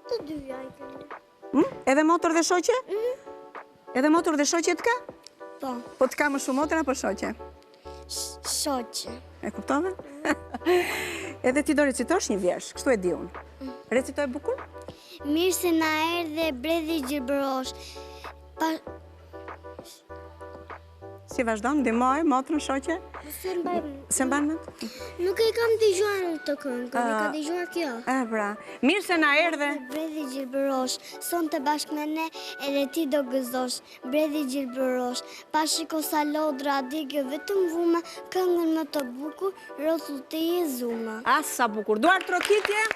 Të dyja i kemi. Edhe motor dhe shoqe? Edhe motor dhe shoqe të ka? Po. Po të ka më shumë motra po shoqe? Shoqe. E kuptove? Edhe ti do recitosh një vjersh, kështu e di unë. Recitoj bukur? Mirë se na erdhe bredhi Gjilbërosh. Si vazhdon, ndihmoj, motrën shoqe? Se mban mend? Nuk e kam dëgjuar të këngën, e ka dëgjuar kjo. Pra, mirë se na erdhe. Bredhi Gjilbërosh, son të bashkë me ne, edhe ti do gëzosh. Bredhi Gjilbërosh, pa shiko sa lodra, digë vetëm vuma, këngën më të bukur, rrothull të jezuma. Sa bukur, duar trokitje?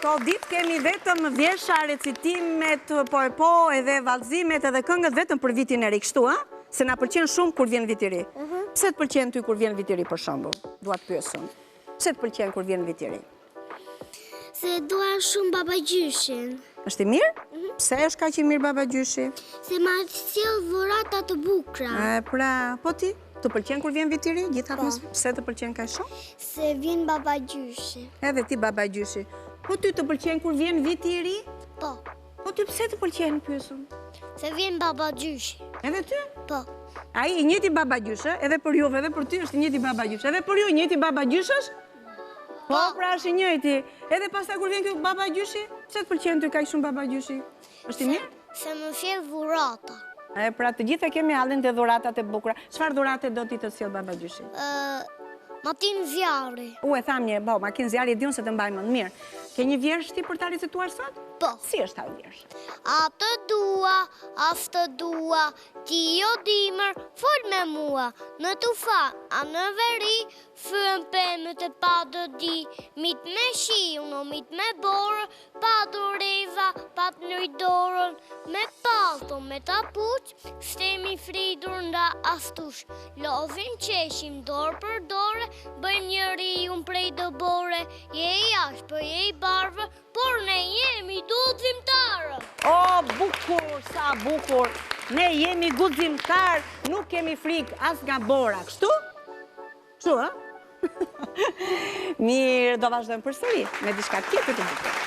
Këto ditë kemi vetëm vjersha, recitimet, po edhe vallëzimet edhe këngët vetëm për vitin e ri, kështu, a? Se na pëlqen shumë kur vjen viti i ri. Pse të pëlqen ty kur vjen viti i ri, për shembull? Dua të pyes unë. Pse të pëlqen kur vjen viti i ri? Se dua shumë babagjyshin. Është i mirë? Pse është kaq i mirë babagjyshi? Se ma sjell dhurata të bukura. Pra, po ti? Të pëlqen kur vjen viti i ri? Gjithatë, pse të pëlqen kaq shumë? Se vjen babagjyshi. Edhe ti babagjyshi. Po ty të pëlqen kur vjen viti i ri? Po. Po ty pse të pëlqen, pyesum? Se vjen babagjyshi. Edhe ty? Po. Ai i njëjti babagjysh, edhe për juve, edhe për ty është i njëjti babagjysh. Edhe për ju i njëjti babagjysh është? Po, pra është i njëjti. Edhe pastaj kur vjen ky babagjyshi, pse të pëlqen ty kaq shumë babagjyshi? Është i mirë? Se më sjell dhurata. Pra të gjithë kemi hallin të dhuratat e bukura. Çfarë dhurate do ti të sjell babagjyshi? Makinë zjarri. E tham një, makinë zjarri, di unë se të mbaj mend mirë. Ke një vjersh ti për ta recituar sot? Po. Si është ai vjersh? Atë dua, aftë dua, ti o dimër, fol me mua, në tufa, a në veri, fën pëmët e pa dëdi, mit me shi, uno mit me borë, pa doreva, pa të nëjdorën, me palto, me tapuq, stemi fridur nda astush, lovin qeshim dorë për dorë, bëjmë njëri unë prej dëbore, je i ashpë, je i barvë, por ne jemi do dhimtarë. Bukur, sa bukur. ne jemi guximtar, nuk kemi frikë as nga bora, kështu? Kështu, ë? Mirë, do vazhdojmë përsëri me diçka tjetër të bukur.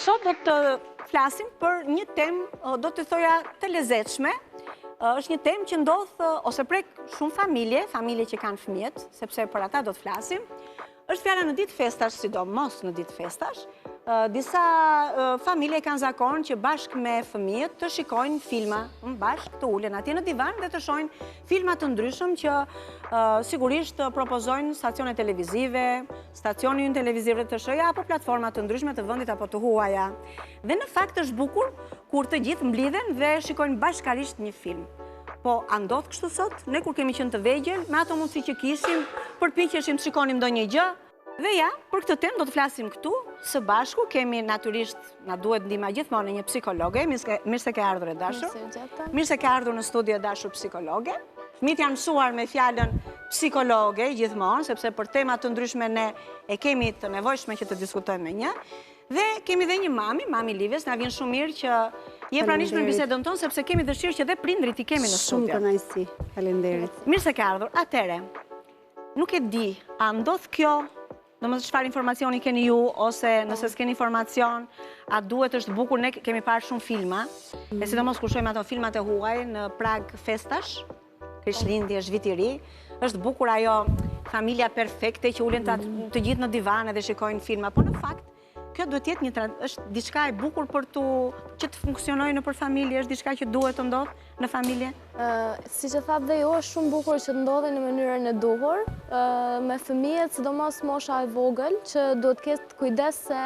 Sot do të flasim për një temë, do të thoja, të lezetshme. Është një temë që ndodh ose prek shumë familje që kanë fëmijët, sepse për ata do të flasim. Është fjala në ditë festash, sidomos në ditë festash. Disa familje kanë zakon që bashkë me fëmijët të shikojnë filma, bashkë të ulen atje në divan dhe të shohin filma të ndryshëm që sigurisht propozojnë stacione televizive, stacioni ynë televizive të shoja apo platforma të ndryshme të vendit apo të huaja. Dhe në fakt është bukur kur të gjithë mblidhen dhe shikojnë bashkarisht një film. Po, a ndodh kështu sot? Ne kur kemi qenë të vegjël, me ato mundësi që kishim, përpiqeshim të shikonim ndonjë gjë. Dhe ja, për këtë temë do të flasim këtu, së bashku, kemi naturisht, na duhet ndihma gjithmonë një psikologe, mirë se ke ardhur e dashur. Mirë se ke ardhur në studio e dashur psikologe. Fëmijët janë mësuar me fjalën psikologe gjithmonë, sepse për tema të ndryshme ne e kemi të nevojshme që të diskutojmë me një. Dhe kemi dhe një mami Lives, na vjen shumë mirë që je pranisht në bisedën tonë, sepse kemi dëshirë që dhe prindrit i kemi në studio. Shumë kënaqësi, faleminderit. Mirë se ke ardhur. Atëre, nuk e di, a ndodh kjo? Domethënë çfarë informacioni keni ju, ose nëse s'keni informacion, a duhet është bukur, ne kemi parë shumë filma, e sidomos kur shohim ato filmat e huaj në prag festash, Krishtlindjesh, vit i ri, është bukur ajo familja perfekte që ulen të gjithë në divan dhe shikojnë filma, po në fakt kjo duhet të jetë është diçka e bukur për që të funksionojë nëpër familje, është diçka që duhet të ndodhë në familje? Siç e thatë dhe ju, është shumë bukur që të ndodhi në mënyrën e duhur, me fëmijët, sidomos mosha e vogël, që duhet të ketë kujdes se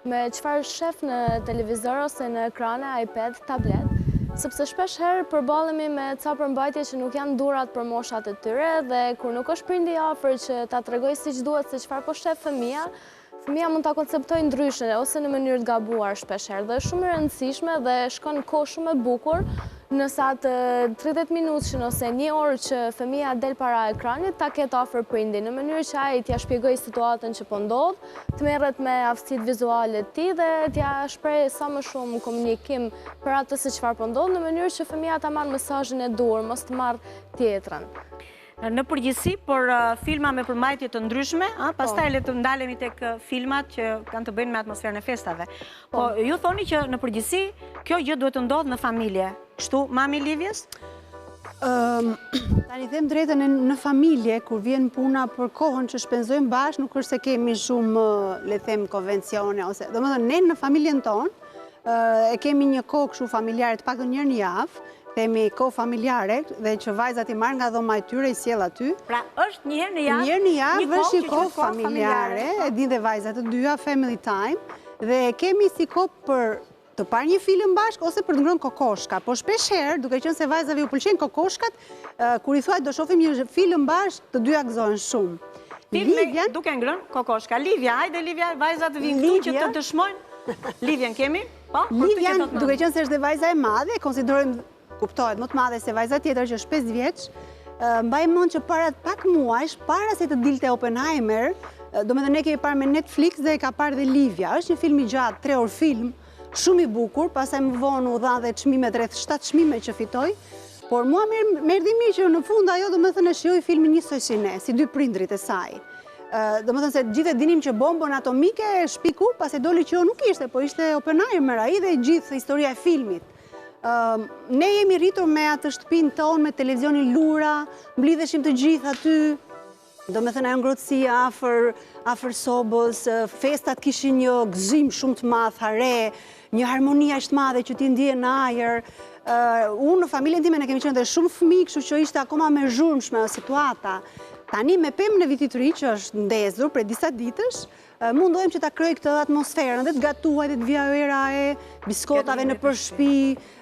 me çfarë shef në televizor ose në ekrane, iPad, tablet, sepse shpesh herë përballemi me ca përmbajtje që nuk janë durat për moshat e tyre dhe kur nuk është prindi i afër që ta tregoj siç duhet se çfarë po shef fëmia, Fëmija mund ta konceptojë ndryshe ose në mënyrë të gabuar shpeshherë dhe është shumë e rëndësishme dhe shkon kohë shumë e bukur nëse atë 30 minutëshin ose 1 orë që fëmija del para ekranit ta ketë afër prindi, në mënyrë që ai t'ja shpjegojë situatën që po ndodh, të merret me aftësitë vizuale të tij dhe t'ja shprehë sa më shumë komunikim për atë se çfarë po ndodh, në mënyrë që fëmija ta marrë mesazhin e duhur, mos të marrë tjetrën. Në përgjithësi, por filma me përmbajtje të ndryshme, pastaj le të ndalemi tek filmat që kanë të bëjnë me atmosferën e festave. Po, ju thoni që në përgjithësi, kjo gjë duhet të ndodhë në familje. Kështu, mami Livjes? Tani them drejtën në familje, kur vjen puna për kohën që shpenzojmë bashkë, nuk është se kemi shumë, le them, konvencione, ose, domethënë, ne në familjen tonë, e kemi një kohë kështu familjare të paktën një herë në javë, themi kohë familjare dhe që vajzat i marrë nga dhoma e tyre i sjell aty. Pra është një herë në javë? Një herë në javë është një kohë familjare, e din dhe vajzat të dyja, family time, dhe kemi si kohë për të parë një film bashkë ose për të ngrënë kokoshka. Po shpesh herë, duke qenë se vajzave u pëlqejnë kokoshkat, kur i thuaj do shohim një film bashkë, të dyja gëzohen shumë. Livjen duke ngrënë kokoshka. Livja, hajde Livja, vajzat vinë këtu që të dëshmojnë. Livjen kemi? Po, Livjen, duke qenë se është dhe vajza e madhe, konsiderojmë kuptohet më të madhe se vajza tjetër që është 5 vjeç, mbaj mend që para pak muajsh, para se të dilte Oppenheimer, domethënë ne kemi parë me Netflix dhe e ka parë dhe Livja. Është një film i gjatë, 3 orë film, shumë i bukur, pastaj më vonë u dha dhe çmimet rreth 7 çmime që fitoi, por mua më erdhi mirë që në fund ajo domethënë e shijoi filmin njësoj si ne, si dy prindrit e saj. Domethënë se gjithë e dinim që bombën atomike e shpiku, pasi doli që jo nuk ishte, po ishte Oppenheimer ai dhe gjithë historia e filmit. Ne jemi rritur me atë shtëpinë tonë, me televizionin lura, mblidheshim të gjithë aty, domethënë ajo ngrohtësia afër sobës, festat kishin një gëzim shumë të madh, hare, një harmoni aq të madhe që ti ndje në ajër. Unë në familjen time ne kemi qenë dhe shumë fëmijë, kështu që ishte akoma më zhurmshme situata. Tani me pemën e vitit të ri që është ndezur prej disa ditësh, mundohem që ta kryej këtë atmosferën, dhe të gatuaj dhe të vija era e biskotave në përshpi,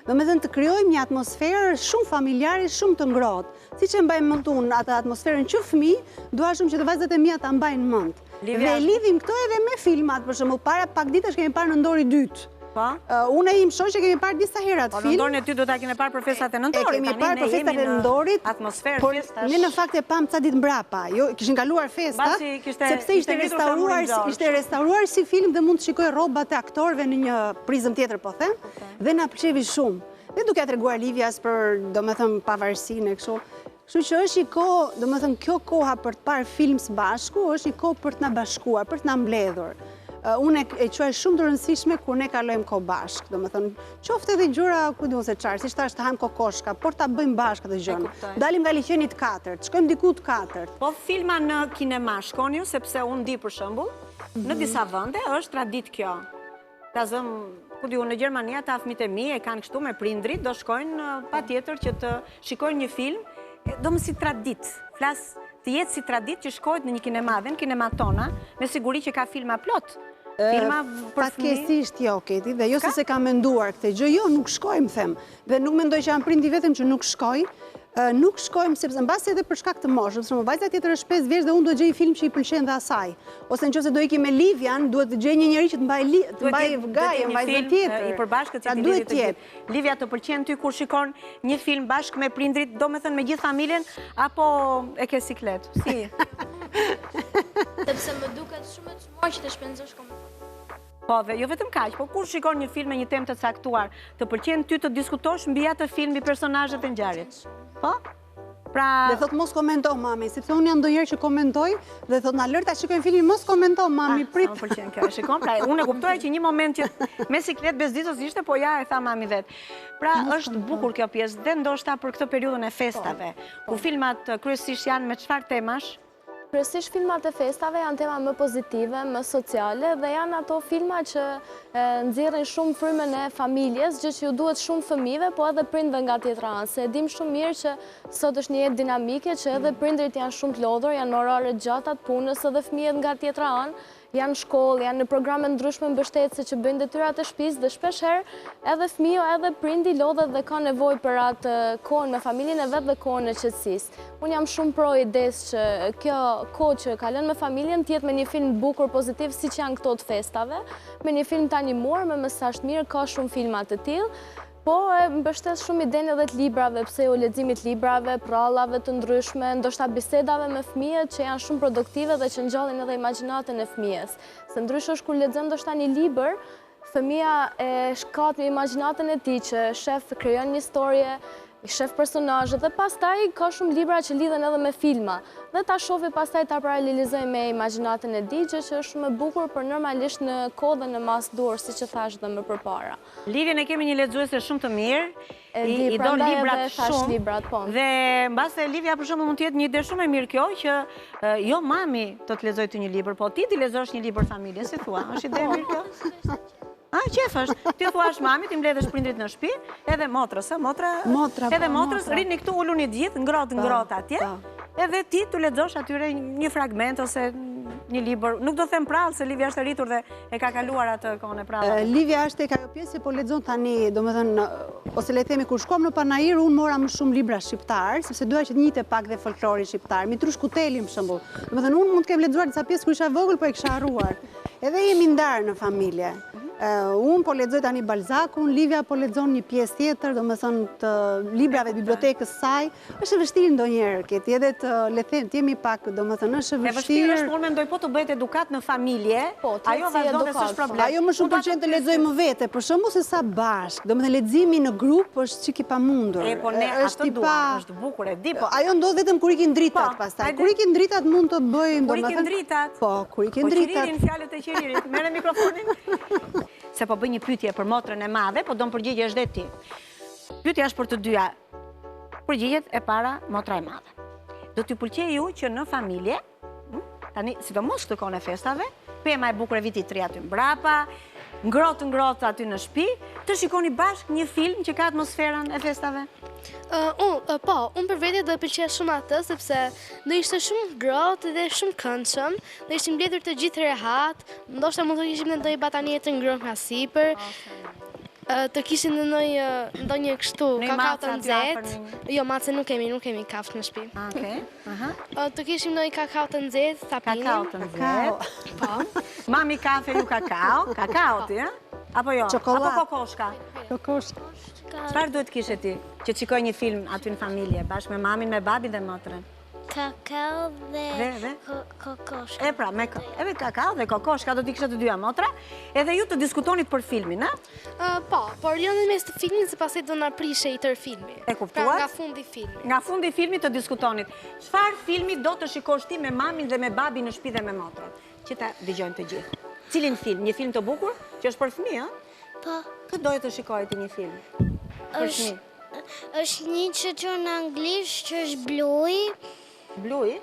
domethënë të krijojmë një atmosferë shumë familjare, shumë të ngrohtë. Siç e mbajmë mend unë atë atmosferën që fëmijë, dua shumë që të vajzat e mia ta mbajnë mend. Dhe lidhim këto edhe me filmat, për shembull, para pak ditësh kemi parë Në Ndori 2. Unë e im shoqe kemi parë disa herë atë film. Në Ndorin e ty do ta keni parë për festat e Nëndorit. E kemi parë për festat e Nëndorit. Atmosferë festash. Ne në fakt e pam ca ditë mbrapa. Jo, kishin kaluar festat, sepse ishte restauruar si film dhe mund të shikoj rrobat e aktorëve në një prizëm tjetër, po them, dhe na pëlqevi shumë. Dhe duke treguar Livjas për, domethënë, pavarësinë e kështu. Kështu që është një kohë, domethënë, kjo koha për të parë film së bashku është një kohë për të na bashkuar, për të na mbledhur. Unë e quaj shumë të rëndësishme kur ne kalojmë kohë bashkë, domethënë, qoftë edhe gjëra, ku diun se çfarë, siç thash të hajmë kokoshka, por ta bëjmë bashkë atë gjën. Dalim nga liçeni të katërt, shkojmë diku të katërt. Po filma në kinema shkoni ju, sepse unë di për shembull, në disa vende është traditë kjo. Ta zëm, ku diun, në Gjermani ata fëmijët e mi e kanë kështu me prindrit, do shkojnë patjetër që të shikojnë një film, domethënë si traditë. Flas të jetë si traditë që shkohet në një kinema, dhe në kinemat tona, me siguri që ka filma plot. Fatkesisht jo, Keti, dhe jo se ka menduar këtë gjë, jo, nuk shkojmë, them, dhe nuk mendoj që janë prindi vetëm që nuk shkojmë, sepse mbasi edhe për shkak të moshës, shumë vajza tjetër është 5 vjeç dhe unë do gjej film që i pëlqen dhe asaj, ose nëse do ikim me Livjan, duhet të gjej një njerëz që të mbaj gajën vajzën tjetër. I përbashkët si duhet të jetë. Livja të pëlqen ty kur shikon një film bashkë me prindrit, domethënë me gjithë familjen, apo e ke siklet? Si? Sepse më duket shumë e çmuar që të shpenzosh kohë. Po, dhe jo vetëm kaq, po kur shikon një film me një temë të caktuar, të pëlqen ty të diskutosh mbi atë film, mbi personazhet e ngjarjes. Po? Pra, dhe thot mos komentoj mami, sepse unë jam ndonjëherë që komentoj dhe thot na lër ta shikojmë filmin, mos komentoj mami, prit. Më pëlqen kjo. Shikon, pra unë e kuptoj që një moment që me siklet bezdisës ishte, po ja e tha mami vet. Pra është bukur kjo pjesë, dhe ndoshta për këtë periudhën e festave, ku filmat kryesisht janë me çfarë temash? Kryesisht filmat e festave janë tema më pozitive, më sociale dhe janë ato filma që nxjerrin shumë frymën e familjes, gjë që ju duhet shumë fëmijëve, po edhe prindve nga tjetra anë. Se e dim shumë mirë që sot është një jetë dinamike që edhe prindrit janë shumë të lodhur, janë orare gjata të punës, edhe fëmijët nga tjetra anë janë shkollë, janë në programe ndryshme mbështetëse që bëjnë detyrat e shtëpisë dhe shpeshherë edhe fëmiu edhe prindi lodhet dhe ka nevojë për atë kohën me familjen e vet dhe kohën e qetësisë. Unë jam shumë pro ides që kjo kohë që kalon me familjen të jetë me një film bukur, pozitiv, siç janë këto të festave, me një film të animuar me mesazh të mirë, ka shumë filma të tillë. Po, mbështet shumë idenë edhe të librave, pse jo leximit librave, prallave të ndryshme, ndoshta bisedave me fëmijët që janë shumë produktive dhe që ngjallin edhe imagjinatën e fëmijës. Se ndryshe është kur lexon ndoshta një libër, fëmia e shkat me imagjinatën e tij që shef krijon një historie, shef personazhe dhe pastaj ka shumë libra që lidhen edhe me filma. Dhe ta shohë pastaj ta paralelizoj me imagjinatën e digje që është shumë e bukur për normalisht në kohë dhe në mas dorë, siç e thash dhe më përpara. Livjen e kemi një lexuese shumë të mirë, i do librat shumë. Dhe mbase Livja për shembull mund të jetë një ide shumë e mirë kjo që jo mami të lexoj ti një libër, po ti lexosh një libër familje, si thua, është ide e mirë kjo? Qef është, ti thuash mami, ti mbledhesh prindrit në shtëpi, edhe motrës, edhe motrës, rini këtu ulluni gjithë, ngrot atje, edhe ti të lexosh atyre një fragment ose një libër. Nuk do them prallë, se Livja është e rritur dhe e ka kaluar atë kohën e prallë. Livja është e ka pjesë, po lexon tani, domethënë, ose le themi kur shkuam në Panajir, unë mora më shumë libra shqiptar, sepse doja që të njihte pak dhe folklori shqiptar. Mitrush Kuteli për shembull. Domethënë unë mund të kem lexuar disa pjesë kur isha vogël, po e kisha harruar. Edhe jemi ndarë në familje. Unë po lexoj tani Balzacun, Livja po lexon një pjesë tjetër, domethënë të librave të bibliotekës saj. Është e vështirë ndonjëherë këti, edhe të le them, të jemi pak, domethënë është e vështirë. Është, unë mendoj po të bëhet edukat në familje, ajo vazhdon dhe s'është problem. Ajo më shumë pëlqen të lexoj më vete, për shembull se sa bashk. Domethënë leximi në grup është çik i pamundur. Po ne atë duam, është bukur, e di, po. Ajo ndodh vetëm kur ikin dritat pastaj. Kur ikin dritat mund të bëjnë, domethënë. Kur ikin dritat? Po, kur ikin dritat. Po qiririn fjalët e qiririt. Merre mikrofonin. Se po bëj një pyetje për motrën e madhe, po do më përgjigjesh dhe ti. Pyetja është për të dyja. Përgjigjet e para, motra e madhe. Do t'ju pëlqej ju që në familje, tani, sidomos këtë kohën e festave, pema e bukur e vitit 3 aty mbrapa, ngrohtë aty në shtëpi, të shikoni bashkë një film që ka atmosferën e festave? Po, unë për vete do pëlqej shumë atë, sepse do ishte shumë ngrohtë dhe shumë këndshëm, do ishte mbledhur të gjithë rehat, ndoshta mund të kishim ndonjë batanie të ngrohtë nga sipër, të kishim ndonjë kështu kakao të nxehtë. Jo, mace nuk kemi kafshë në shtëpi. Të kishim ndonjë kakao të nxehtë, sapinin. Kakao të nxehtë. Po. Mami kafe, ju kakao ti, apo jo? Apo kokoshka? Kokoshka. Çfarë duhet kishe ti që të shikoj një film aty në familje, bashkë me mamin, me babin dhe motrën? Kakao dhe kokoshka. Pra, edhe kakao dhe kokoshka do t'i kishe të dyja motra, edhe ju të diskutonit për filmin, a? Po, por jo në mes të filmin, se pasi do në prishe i tërë filmi. E kuptuat? Pra nga fundi filmi. Nga fundi filmi të diskutonit. Çfarë filmi do të shikosh ti me mamin dhe me babin në shtëpi dhe me motrën? Që ta dëgjojnë të gjithë. Cilin film? Një film të bukur? Që është për fëmijë, a? Po. Këtë dojë të shikoj ti një film? Është një që që në anglisht, që është Bluey. Bluey?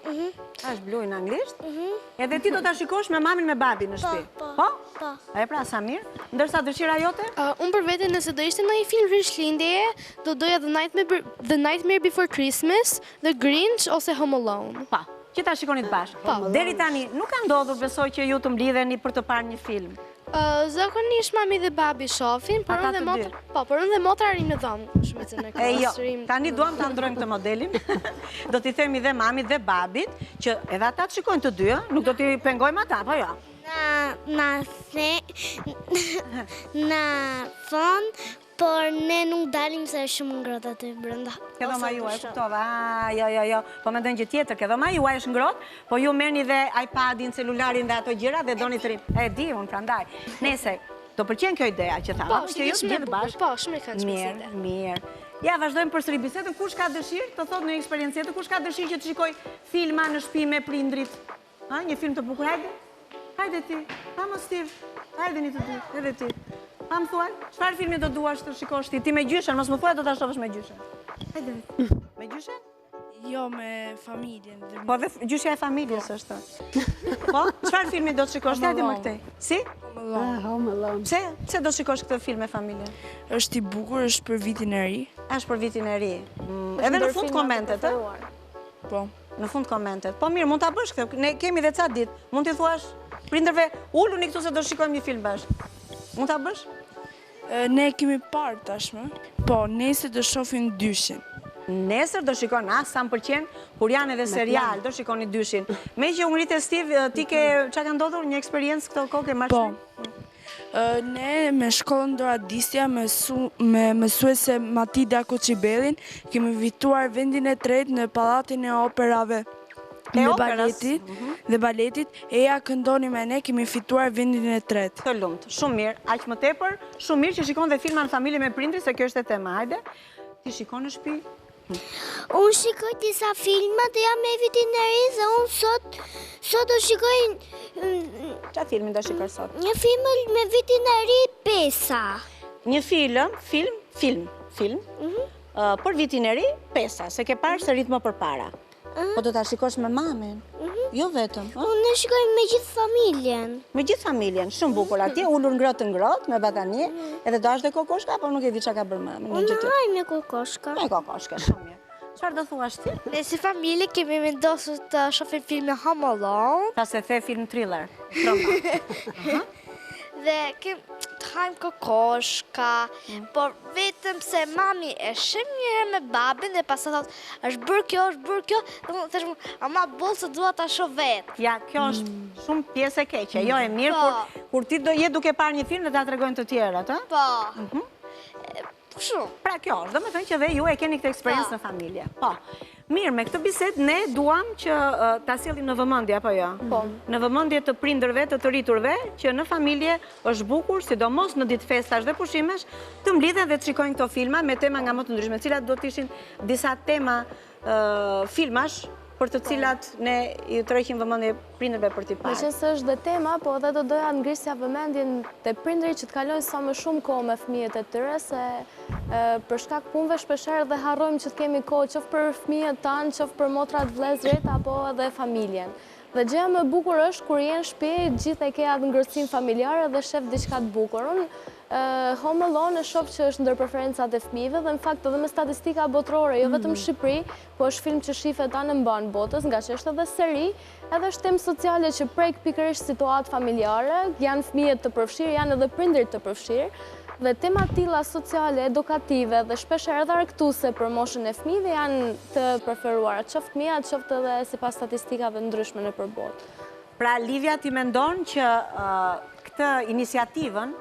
Është Bluey në anglisht? Edhe ti do të shikosh me mamin me babin në shtëpi? Po? Po. E pra, Samir? Ndërsa dëshira jote? Unë për vete nëse do ishte në një film Krishtlindjeje, do doja The Nightmare Before Christmas, The Grinch ose Home Alone. Pa, që ta shikonit bashkë. Deri tani, nuk ka ndodhur besoj që ju të mblidheni për të parë një film? Zakonisht mami dhe babi shofin, por unë dhe motra rinë në dhomë. Shumicën e klasërim. Tani duam të ndrojmë këtë modelin. Do t'i themi dhe mami dhe babit, që edhe ata të shikojnë të dy, nuk do t'i pengojmë ata, po jo? Na thonë, por ne nuk dalim se është shumë ngrohtë aty brenda. Këdo ma juaj, kuptova, jo. Po me ndonjë gjë tjetër, këdo ma juaj është ngrohtë, po ju merrni dhe iPadin, celularin dhe ato gjëra dhe doni të rinë. E di unë prandaj. Nese, do pëlqen kjo ideja që thamë, që ju të gjithë bashkë. Po, shumë e këndshme. Mirë. Ja, vazhdojmë përsëri bisedën. Kush ka dëshirë të thotë në eksperiencë tjetër, kush ka dëshirë që të shikoj filma në shtëpi me prindrit? Një film të bukur, hajde. Hajde ti. Pa mos Steve. Hajde një të dy, edhe ti. Pa më thuaj, çfarë filmi do duash të shikosh ti? Ti me gjyshen, mos më thuaj do ta shohësh me gjyshen. Hajde. Me gjyshen? Jo, me familjen. Po dhe gjyshja e familjes është. Po, çfarë filmi do të shikosh? Hajde më këtej. Si? Home Alone. Pse do shikosh këtë film me familjen? Është i bukur, është për vitin e ri. Është për vitin e ri. Edhe në fund komentet, ë? Po. Në fund komentet. Po mirë, mund ta bësh këtë. Ne kemi edhe ca ditë. Mund t'i thuash prindërve, ulluni këtu se do shikojmë një film bashkë. Mund ta bësh? Ne kemi parë tashmë, po nesër do shohim dyshin. Nesër do shikon, sa më pëlqen, kur janë edhe serial, do shikoni dyshin. Me që u ngritë Steve, ti çka ka ndodhur, një eksperiencë këto kohë ke marrë? Po. Ne me shkollën Dora Disja, me mësuese Matida Koçibellin, kemi vituar vendin e tretë në Pallatin e Operave dhe baletit, e ja këndoni me ne, kemi fituar vendin e tretë. Të lumtë, shumë mirë, aq më tepër, shumë mirë që shikon dhe filma në familje me prindrit, se kjo është e tema, hajde. Ti shikon në shtëpi? Unë shikoj disa filma dhe jam me vitin e ri dhe unë sot do shikoj... Qa filmin do shikoj sot? Një film me vitin e ri Pesa. Një film, për vitin e ri Pesa, se ke parë se rritë më për para. Po do ta shikosh me mamin? Jo vetëm. Unë shikoj me gjithë familjen. Me gjithë familjen, shumë bukur atje, ullur ngrotë, me batanie, edhe do ashtë dhe kokoshka, apo nuk e di qa ka bërë mamin? Unë haj me kokoshka. Me kokoshka, shumë mirë. Qëfar do thuash ti? Ne si familje kemi vendosur të shohim filmin Home Alone. Ta se the film thriller. Dhe të hajmë kokoshka, por vetëm se mami e shem njëherë me babin dhe pas të thotë, është bërë kjo, dhe më thëshmë, ama bolë se dua ta shoh vetë. Ja, kjo është shumë pjesë e keqe, jo e mirë, kur ti do jetë duke parë një film dhe ta tregojnë të tjerët, ha? Po. Shumë. Pra kjo është, do me thënë që dhe ju e keni këtë eksperiencë në familje. Po. Mirë, me këtë bisedë ne duam që ta sjellim në vëmendje apo jo? Po. Në vëmendje të prindërve, të rriturve, që në familje është bukur, sidomos në ditë festash dhe pushimesh, të mblidhen dhe të shikojnë këto filma me tema nga më të ndryshme, cilat do të ishin disa tema filmash për të cilat ne i tërheqim vëmendje prindërve për t'i parë. Meqense është dhe tema, po edhe do doja ngrisja vëmendjen te prindërit që të kalojnë sa më shumë kohë me fëmijët e tyre, se për shkak punëve shpeshherë dhe harrojmë që të kemi kohë qoftë për fëmijët tanë, qoftë për motrat, vëllezërit apo edhe familjen. Dhe gjëja më e bukur është kur je në shtëpi, gjithë e ke atë ngërësim familjare dhe shef diçka të bukur. Home Alone e shoh që është ndër preferencat e fëmijëve dhe në fakt edhe me statistika botërore, jo vetëm në Shqipëri, po është film që shihet anë mban botës, nga që është edhe seri, edhe është temë sociale që prek pikërisht situatë familjare, janë fëmijët të përfshirë, janë edhe prindërit të përfshirë, dhe tema tilla sociale, edukative dhe shpeshherë edhe argëtuese për moshën e fëmijëve janë të preferuara, qoftë fëmijët, qoftë edhe sipas statistikave ndryshme nëpër botë. Pra Livia, ti mendon që këtë iniciativën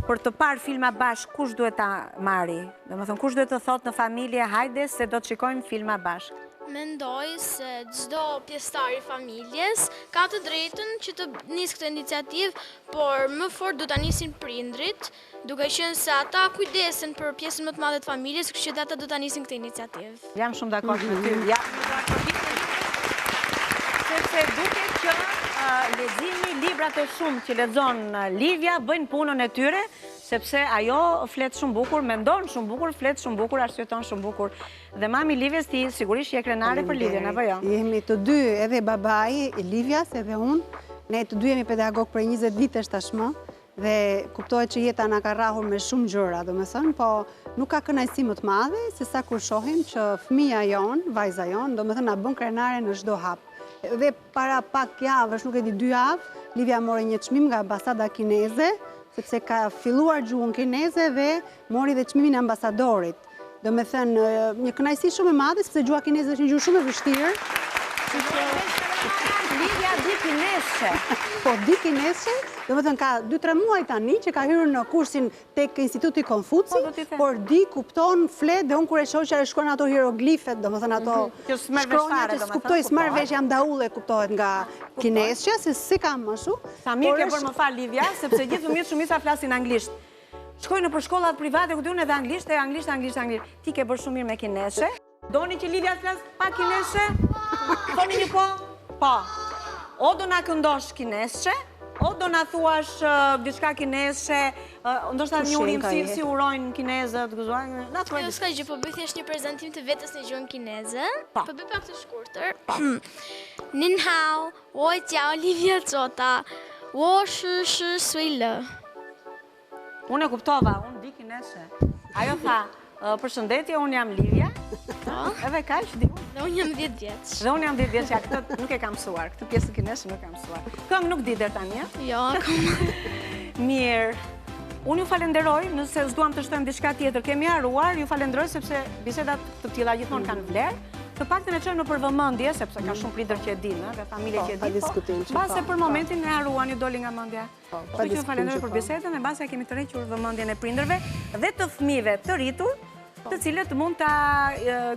për të parë filma bashkë, kush duhet ta marri? Domethënë, kush duhet të thotë në familje, hajde se do të shikojmë filma bashkë? Mendoj se çdo pjesëtar i familjes ka të drejtën që të nisë këtë iniciativë, por më fort do ta nisin prindrit, duke qenë se ata kujdesen për pjesën më të madhe të familjes, kështu që ata do ta nisin këtë iniciativë. Jam shumë dakord me ty. Sepse duket që leximi, librat e shumë që lexon Livia bëjnë punën e tyre, sepse ajo flet shumë bukur, mendon shumë bukur, flet shumë bukur, arsyeton shumë bukur. Dhe mami Livjes, ti sigurisht je krenare për Livjen, apo jo? Jemi të dy, edhe babai Livjas, edhe unë. Ne të dy jemi pedagog për 20 vitesh tashmë, dhe kuptohet që jeta na ka rrahur me shumë gjëra, domethënë, po nuk ka kënaqësi më të madhe se sa kur shohim që fëmia jon, vajza jon, domethënë na bën krenare në çdo hap. Dhe para pak javësh, nuk e di 2 javë, Livia mori një çmim nga ambasada kineze, sepse ka filluar gjuhën kineze dhe mori dhe çmimin e ambasadorit. Domethënë, një kënaqësi shumë e madhe, sepse gjuha kineze është një gjuhë shumë e vështirë. Livia di kineze. Po, di kineze, domethënë ka 2-3 muaj tani që ka hyrë në kursin tek Instituti Konfuci, por di, kupton, flet, dhe unë kur e shoh që shkruan ato hieroglifet, domethënë ato shkronja që s'kuptoj, s'marr vesh jam daulle, kuptohet nga kinezja, se si kam ashtu. Sa mirë ke bërë më fal Livia, sepse gjithë fëmijët shumica flasin anglisht. Shkojnë nëpër shkollat private ku diun edhe anglisht. Ti ke bërë shumë mirë me kineze. Doni që Livia të flas pak kineze? Thoni një po? Po. O do na këndosh kineze, o do na thuash diçka kineze, ndoshta një urim si urojnë kinezët, gëzuajnë. Na thuaj. Jo, s'ka gjë, po bëj thjesht një prezantim të vetes në gjuhën kineze. Po bëj pak të shkurtër. Nin hao, wo jiao Livia Zota, wo shi shi sui le. Unë e kuptova, unë di kineze. Ajo tha, përshëndetje, unë jam Livia. Edhe kaq, di unë. Dhe unë jam 10 vjeç. Dhe unë jam 10 vjeç, ja këtë nuk e kam mësuar. Këtë pjesë kinese nuk e kam mësuar. Këngë nuk di deri tani, a? Jo, akoma. Mirë. Unë ju falenderoj, nëse s'duam të shtojmë diçka tjetër, kemi haruar, ju falenderoj sepse bisedat të tilla gjithmonë kanë vlerë. Të paktën e çojmë në përvëmendje, sepse ka shumë prindër që e dinë, dhe familje që e dinë. Mbase për momentin e haruan, ju doli nga mendja. Kështu që ju falenderoj për bisedën dhe mbase kemi të rrequr vëmendjen e prindërve dhe të fëmijëve të rritur, të cilët mund ta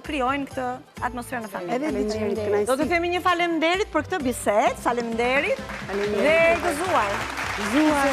krijojnë këtë atmosferë në familje. Do të themi një faleminderit për këtë bisedë, faleminderit dhe gëzuar. Gëzuar.